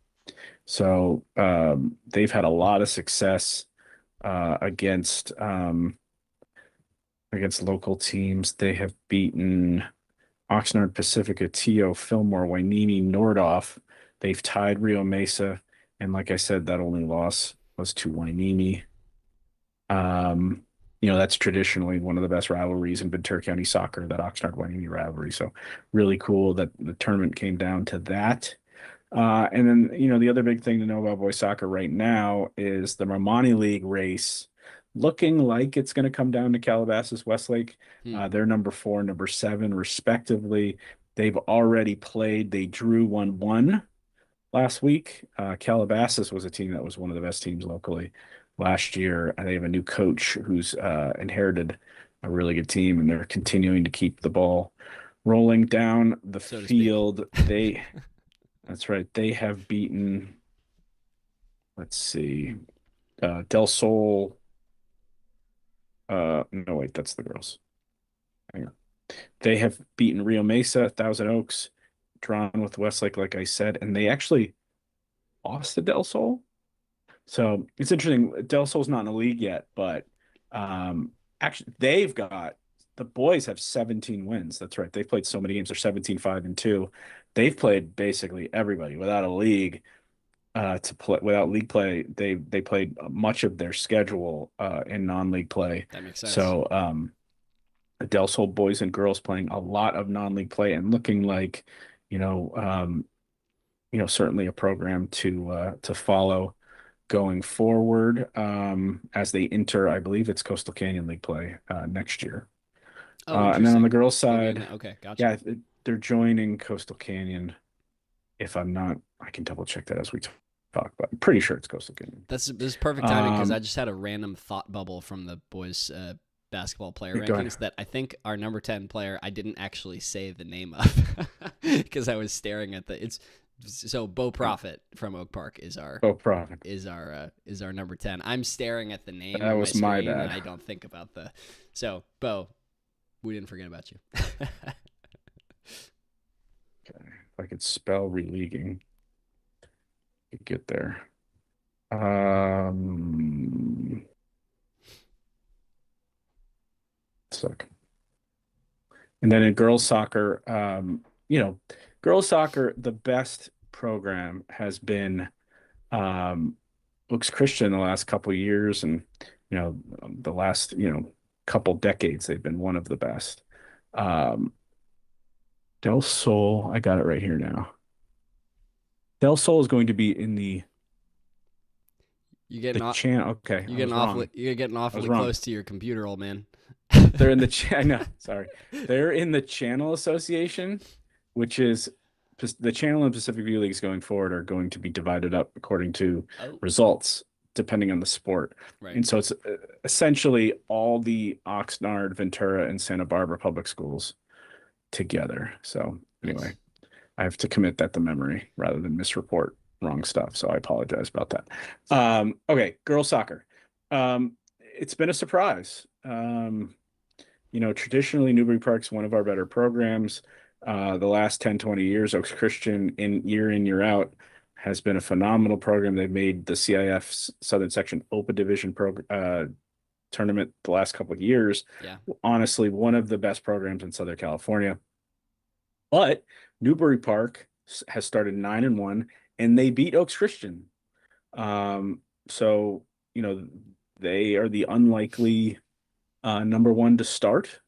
So they've had a lot of success against local teams. They have beaten Oxnard, Pacifica, Tio, Fillmore, Wainini, Nordhoff. They've tied Rio Mesa, and like I said, that only loss was to Wainini. That's traditionally one of the best rivalries in Ventura County soccer, that Oxnard Wainini rivalry. So really cool that the tournament came down to that. And then, the other big thing to know about boys soccer right now is the Romani League race looking like it's going to come down to Calabasas Westlake. They're number 4, number 7, respectively. They've already played. They drew 1-1 last week. Calabasas was a team that was one of the best teams locally last year. And they have a new coach who's inherited a really good team, and they're continuing to keep the ball rolling down the field. That's right. They have beaten, let's see, Del Sol. No, wait, that's the girls. Hang on. They have beaten Rio Mesa, Thousand Oaks, drawn with Westlake, like I said, and they actually lost to Del Sol. So it's interesting. Del Sol's not in the league yet, but actually the boys have 17 wins. That's right. They've played so many games. They're 17-5-2. They've played basically everybody without a league to play. Without league play, they played much of their schedule in non-league play. That makes sense. So the Del Sol boys and girls playing a lot of non-league play and looking like, certainly a program to follow going forward as they enter, I believe it's Coastal Canyon League play next year. And then on the girls' side, okay, gotcha. Yeah, they're joining Coastal Canyon. If I'm not, I can double check that as we talk, but I'm pretty sure it's Coastal Canyon. This is perfect timing because I just had a random thought bubble from the boys' basketball player rankings that I think our number 10 player, I didn't actually say the name of because I was staring at so Bo Profit from Oak Park is our number 10. I'm staring at the name. That was my bad. And I don't think about so Bo, we didn't forget about you. Okay. If I could spell releaguing, get there. Suck. And then in girls soccer, girls soccer, the best program has been Oaks Christian the last couple of years, and the last couple decades they've been one of the best. Del Sol, I got it right here now. Del Sol is going to be in the channel. Okay, you're getting awfully close to your computer, old man. They're in the sorry. They're in the Channel Association, which is the Channel and Pacific View Leagues going forward are going to be divided up according to results, depending on the sport. Right. And so it's essentially all the Oxnard, Ventura, and Santa Barbara public schools together. So anyway, I have to commit that to memory rather than misreport wrong stuff. So I apologize about that. Okay, girls soccer. It's been a surprise. Traditionally Newbury Park's one of our better programs. The last 10, 20 years, Oaks Christian in, year out, has been a phenomenal program. They've made the CIF Southern Section Open Division tournament the last couple of years. Yeah. Honestly, one of the best programs in Southern California. But Newbury Park has started 9-1, and they beat Oaks Christian. So, they are the unlikely number 1 to start,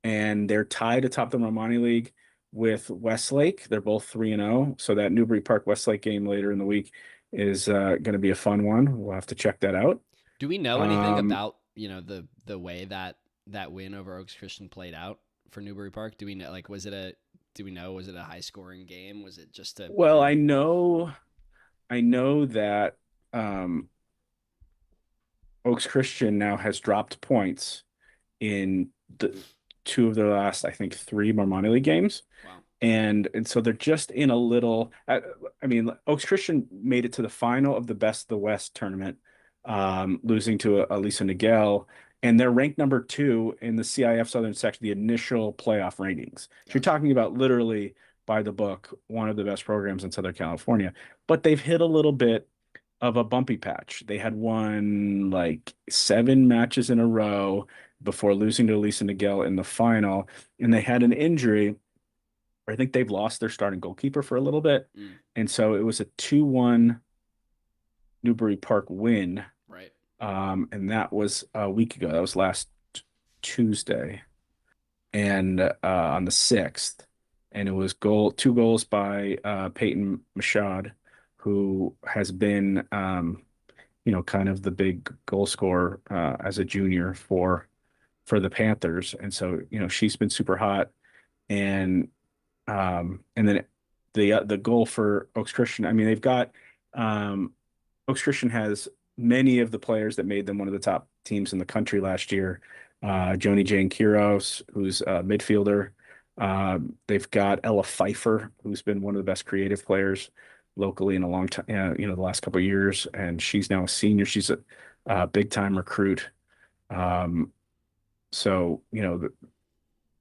and they're tied atop the Romani League with Westlake. They're both 3-0. So that Newbury Park Westlake game later in the week is going to be a fun one. We'll have to check that out. Do we know anything about the way that win over Oaks Christian played out for Newbury Park? Do we know was it a high scoring game? Was it just a Well, I know that Oaks Christian now has dropped points in the 2 of their last, I think, 3 Romani League games. Wow. And so they're just in a little, Oaks Christian made it to the final of the Best of the West tournament, losing to Elisa Niguel, and they're ranked number 2 in the CIF Southern Section, the initial playoff rankings. So you're talking about literally by the book, one of the best programs in Southern California, but they've hit a little bit of a bumpy patch. They had won like 7 matches in a row before losing to Lisa Nagel in the final, and they had an injury. I think they've lost their starting goalkeeper for a little bit, Mm, and so it was a 2-1 Newbury Park win. right. And that was a week ago. That was last Tuesday, and on the 6th, and it was 2 goals by Peyton Machad, who has been kind of the big goal scorer as a junior for the Panthers, and so she's been super hot, and then the goal for Oaks Christian. I mean, they've got Oaks Christian has many of the players that made them one of the top teams in the country last year. Joni Jane Kiros, who's a midfielder. They've got Ella Pfeiffer, who's been one of the best creative players locally in a long time, the last couple of years, and she's now a senior. She's a big time recruit. Um, so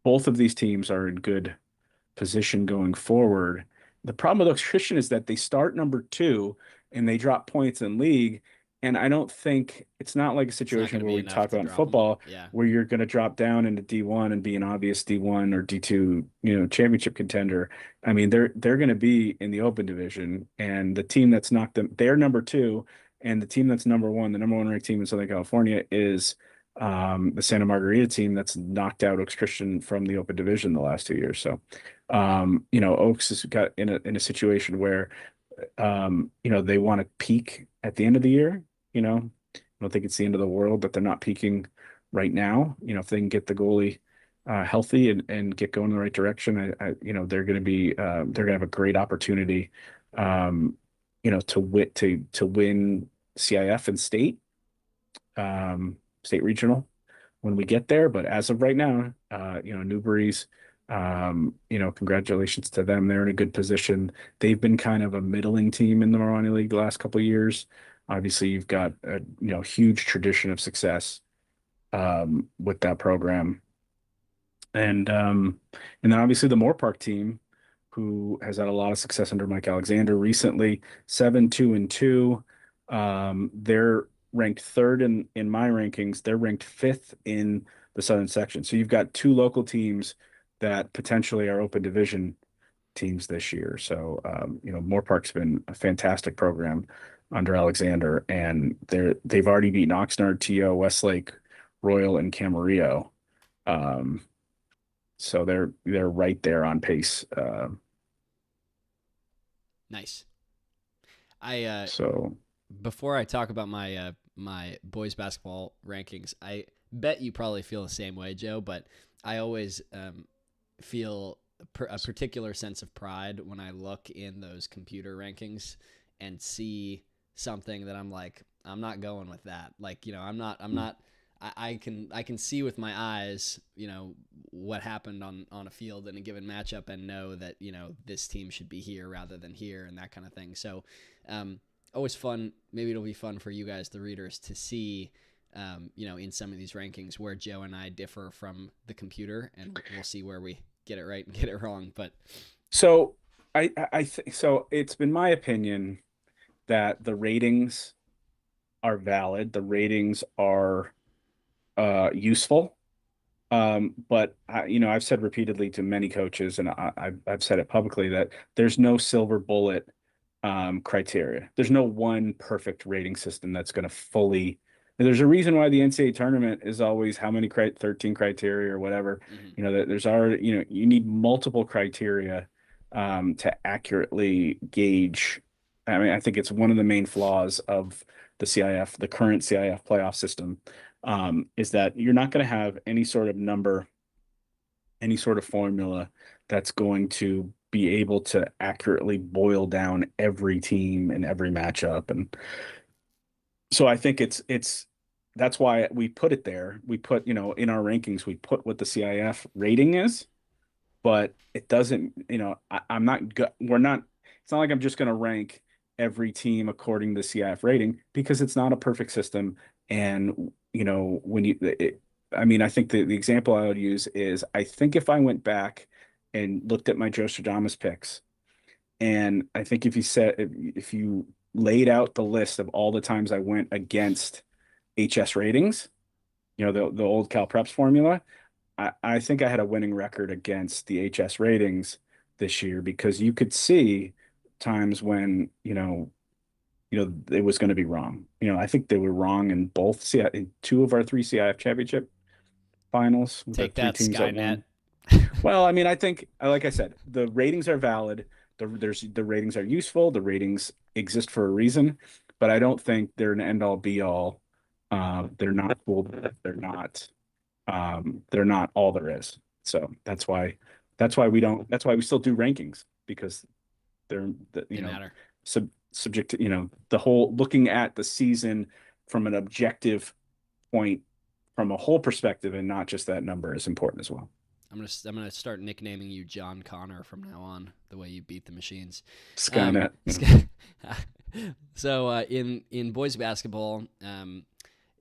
both of these teams are in good position going forward. The problem with Oaks Christian is that they start number 2 and they drop points in league. And I don't think it's not like a It's not situation going to where be we enough talk to about in drop them. football Yeah. where you're going to drop down into D1 and be an obvious D1 or D2, championship contender. I mean, they're going to be in the open division, and the team that's knocked them, they're number 2, and the team that's number 1, the number 1 ranked team in Southern California is the Santa Margarita team that's knocked out Oaks Christian from the open division the last 2 years. So Oaks has got in a situation where they want to peak at the end of the year. I don't think it's the end of the world that they're not peaking right now. If they can get the goalie healthy and get going in the right direction, they're going to be they're going to have a great opportunity, to win CIF and state regional when we get there. But as of right now, Newbury's, congratulations to them. They're in a good position. They've been kind of a middling team in the Marani League the last couple of years. Obviously, you've got a huge tradition of success with that program, and then obviously the Moore Park team, who has had a lot of success under Mike Alexander recently, 7-2-2. They're ranked third in my rankings. They're ranked fifth in the Southern section. So you've got 2 local teams that potentially are open division teams this year. So Moore Park's been a fantastic program under Alexander, and they've already beaten Oxnard, TO, Westlake, Royal, and Camarillo. So they're right there on pace. Nice. I So Before I talk about my boys basketball rankings, I bet you probably feel the same way, Joe. But I always feel a particular sense of pride when I look in those computer rankings and see something that I'm like, I'm not going with that. Like, I'm not. I can see with my eyes, what happened on a field in a given matchup, and know that this team should be here rather than here, and that kind of thing. So, always fun. Maybe it'll be fun for you guys, the readers, to see, in some of these rankings where Joe and I differ from the computer, and we'll see where we get it right and get it wrong. But so I think so. It's been my opinion that the ratings are valid. The ratings are useful. But I've said repeatedly to many coaches, and I've said it publicly, that there's no silver bullet criteria. There's no one perfect rating system that's going to fully. There's a reason why the NCAA tournament is always how many 13 criteria or whatever. There's already, you need multiple criteria to accurately gauge. I mean, I think it's one of the main flaws of the CIF, the current CIF playoff system, is that you're not going to have any sort of number, any sort of formula that's going to be able to accurately boil down every team and every matchup. And so I think that's why we put it there. We put, in our rankings, we put what the CIF rating is, but it doesn't, we're not, it's not like I'm just going to rank every team according to the CIF rating, because it's not a perfect system. And, I think the example I would use is, I think if I went back and looked at my Joe Stradamus picks, and I think if you laid out the list of all the times I went against HS ratings, the old Cal Preps formula, I think I had a winning record against the HS ratings this year because you could see times when, it was going to be wrong. I think they were wrong in in two of our three CIF championship finals, the Take three that, teams that Skynet. won. Well, I mean, I think, like I said, the ratings are valid. The ratings are useful. The ratings exist for a reason, but I don't think they're an end all be all. They're not full. They're not all there is. So that's why we don't. That's why we still do rankings because they're They matter. subject to the whole looking at the season from an objective point, from a whole perspective, and not just that number is important as well. I'm gonna start nicknaming you John Connor from now on. The way you beat the machines. Skynet. So in boys basketball,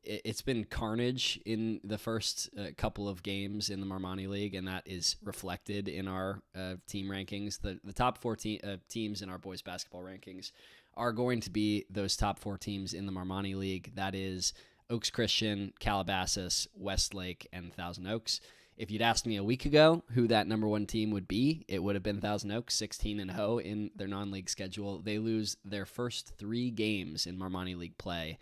it's been carnage in the first couple of games in the Marmani League, and that is reflected in our team rankings. The top four teams in our boys basketball rankings are going to be those top four teams in the Marmani League. That is Oaks Christian, Calabasas, Westlake, and Thousand Oaks. If you'd asked me a week ago who that number one team would be, it would have been Thousand Oaks, 16-0 in their non-league schedule. They lose their first 3 games in Marmani League play,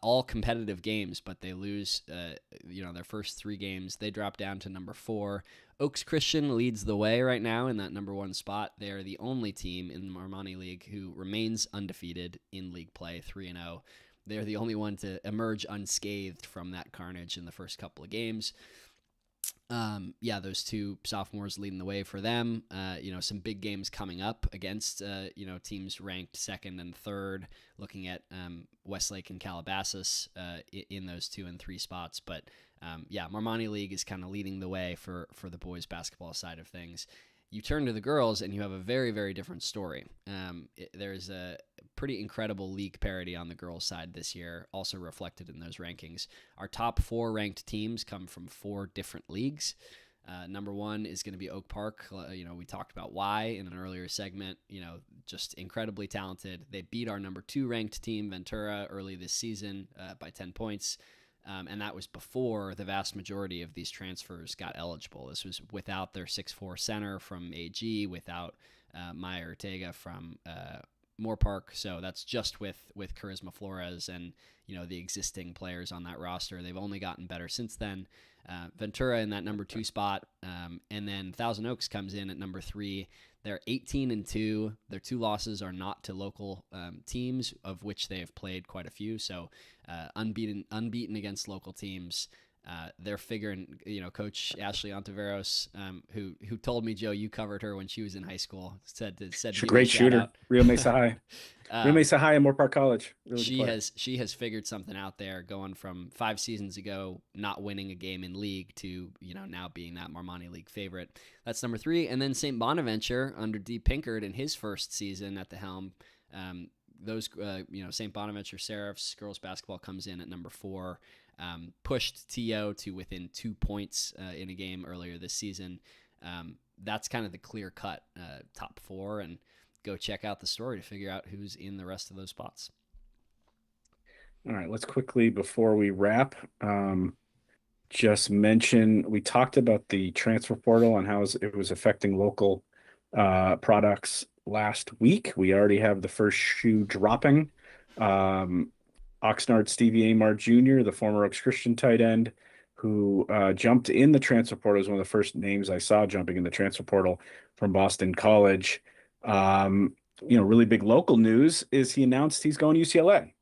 all competitive games, but they lose, their first 3 games. They drop down to number 4. Oaks Christian leads the way right now in that number 1 spot. They are the only team in the Marmani League who remains undefeated in league play, 3-0. They're the only one to emerge unscathed from that carnage in the first couple of games. Those 2 sophomores leading the way for them. Some big games coming up against, teams ranked 2nd and 3rd, looking at Westlake and Calabasas in those 2 and 3 spots. But, Marmani League is kind of leading the way for the boys basketball side of things. You turn to the girls and you have a very, very different story. There's a pretty incredible league parity on the girls' side this year, also reflected in those rankings. Our top 4 ranked teams come from 4 different leagues. Number 1 is going to be Oak Park. We talked about why in an earlier segment. Just incredibly talented. They beat our number 2 ranked team, Ventura, early this season by 10 points. And that was before the vast majority of these transfers got eligible. This was without their 6'4" center from AG, without Maya Ortega from Moorpark. So that's just with Charisma Flores and the existing players on that roster. They've only gotten better since then. Ventura in that number 2 spot, and then Thousand Oaks comes in at number 3. They're 18-2. Their 2 losses are not to local teams, of which they have played quite a few. So unbeaten against local teams. They're figuring, Coach Ashley Ontiveros, who told me, Joe, you covered her when she was in high school. Said she's a great shooter. Out. Rio Mesa High. Rio Mesa High and Moorpark College. Really she has figured something out there, going from 5 seasons ago not winning a game in league to now being that Marmani League favorite. That's number 3, and then St. Bonaventure under D. Pinkard in his first season at the helm. St. Bonaventure Seraphs girls basketball comes in at number 4. Pushed TO to within 2 points in a game earlier this season. That's kind of the clear-cut top 4, and go check out the story to figure out who's in the rest of those spots. All right, let's quickly, before we wrap, just mention, we talked about the transfer portal and how it was affecting local products last week. We already have the first shoe dropping. Oxnard Stevie Amar Jr., the former Oaks Christian tight end, who jumped in the transfer portal, was one of the first names I saw jumping in the transfer portal from Boston College. Really big local news is he announced he's going to UCLA.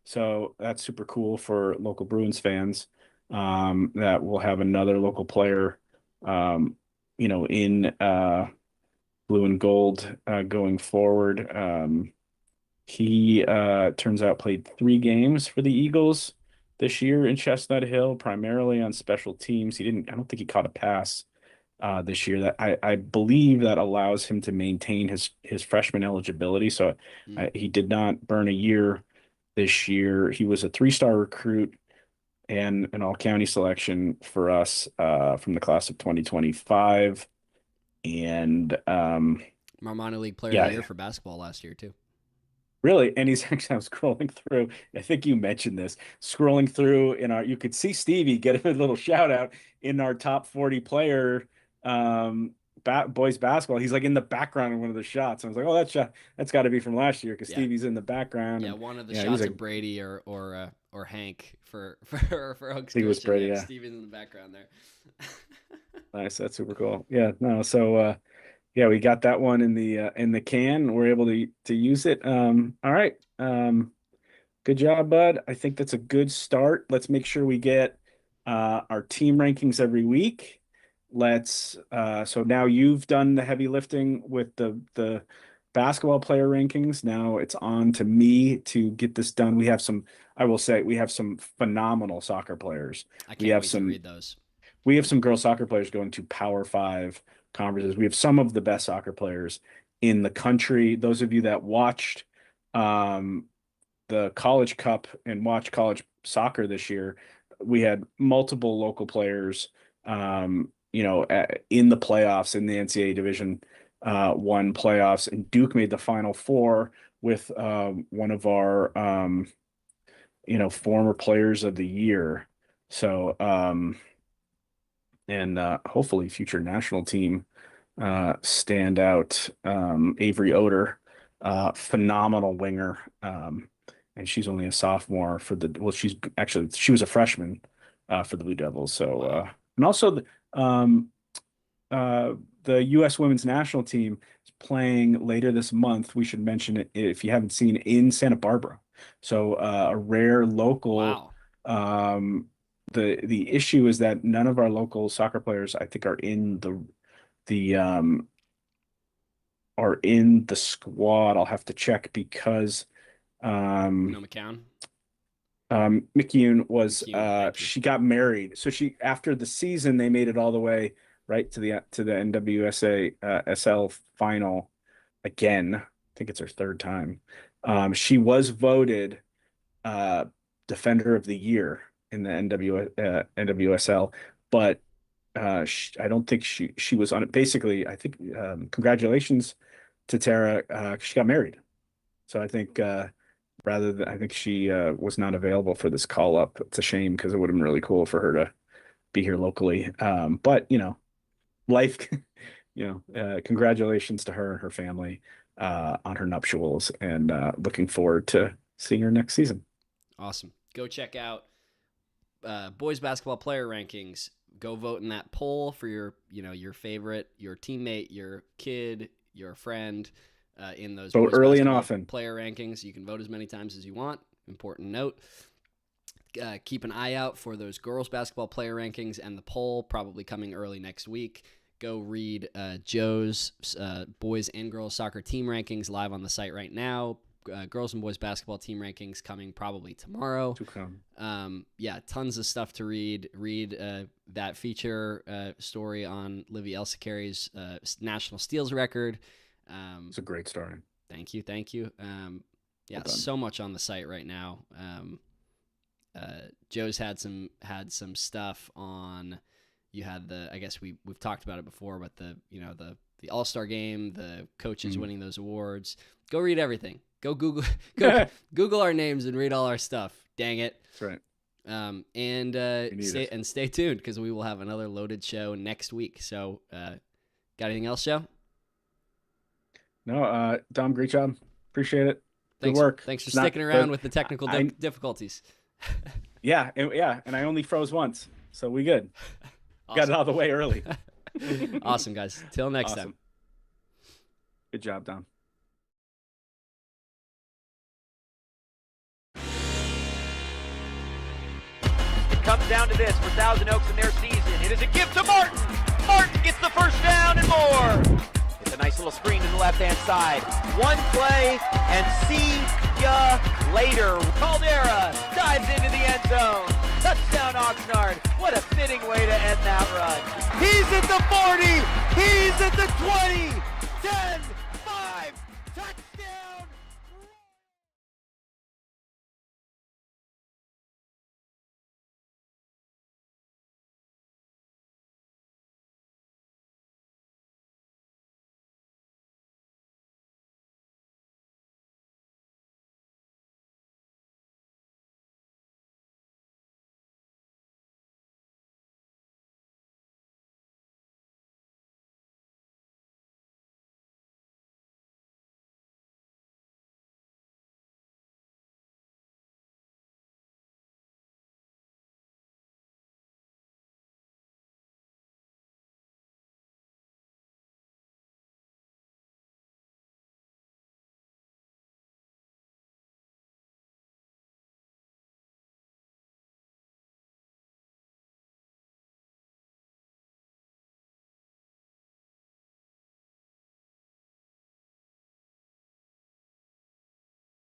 So that's super cool for local Bruins fans, that we'll have another local player, in blue and gold going forward. He turns out played 3 games for the Eagles this year in Chestnut Hill, primarily on special teams. I don't think he caught a pass this year. That I believe that allows him to maintain his freshman eligibility. So he did not burn a year this year. He was a 3-star recruit and an all-county selection for us from the class of 2025. And Marmani League player of the year for basketball last year too. Really, and he's actually, I'm scrolling through. I think you mentioned this. Scrolling through you could see Stevie get a little shout out in our top 40 player boys basketball. He's like in the background of one of the shots. I was like, oh, that's got to be from last year because Yeah. Stevie's in the background. Yeah, and, one of the yeah, shots like, of Brady or Hank for Hook's he was Brady, yeah. Steven's in the background there. Nice, that's super cool. Yeah, no, so yeah, we got that one in the can. We're able to use it. All right. Good job, bud. I think that's a good start. Let's make sure we get our team rankings every week. So now you've done the heavy lifting with the basketball player rankings. Now it's on to me to get this done. I will say, we have some phenomenal soccer players. I can't wait to read those. We have some girl soccer players going to Power 5 conferences. We have some of the best soccer players in the country. Those of you that watched the College Cup and watched college soccer this year, we had multiple local players, in the playoffs in the NCAA Division One playoffs, and Duke made the Final Four with one of our former players of the year. So and hopefully future national team standout, Avery Oder, phenomenal winger. And she's only a sophomore she was a freshman for the Blue Devils. So and also the U.S. women's national team is playing later this month. We should mention it if you haven't seen, in Santa Barbara. So a rare local. Wow. The issue is that none of our local soccer players, I think, are in the squad. I'll have to check because McCown. McCune was McCune, she got married. So after the season they made it all the way right to the NWSA SL final again. I think it's her third time. She was voted Defender of the Year in the NWSL, but I don't think she was on it. Basically, I think congratulations to Tara. She got married, so I think I think she was not available for this call up. It's a shame because it would have been really cool for her to be here locally. But life, congratulations to her and her family on her nuptials, and looking forward to seeing her next season. Awesome. Go check out boys basketball player rankings. Go vote in that poll for your favorite, your teammate, your kid, your friend, in those vote early and often player rankings. You can vote as many times as you want. Important note. Keep an eye out for those girls basketball player rankings and the poll, probably coming early next week. Go read Joe's boys and girls soccer team rankings live on the site right now. Girls and boys basketball team rankings coming probably tomorrow. To come. Yeah, tons of stuff to read. Read that feature story on Livy Elsakari's national steals record. It's a great story. Thank you. Yeah, well, so much on the site right now. Joe's had some stuff on. You had I guess we've talked about it before, but the All-Star game, the coaches winning those awards. Go read everything. Go Google our names and read all our stuff. Dang it. That's right. And stay tuned because we will have another loaded show next week. So, got anything else, Joe? No, Dom, great job. Appreciate it. Good work. Thanks for sticking around with the technical difficulties. Yeah, and I only froze once, so we good. Awesome. Got it out of the way early. Awesome, guys. Till next time. Good job, Dom. It comes down to this for Thousand Oaks in their season. It is a gift to Martin. Martin gets the first down and more. It's a nice little screen to the left-hand side. One play, and see ya later. Caldera dives into the end zone. Touchdown, Oxnard. What a fitting way to end that run. He's at the 40. He's at the 20. 10.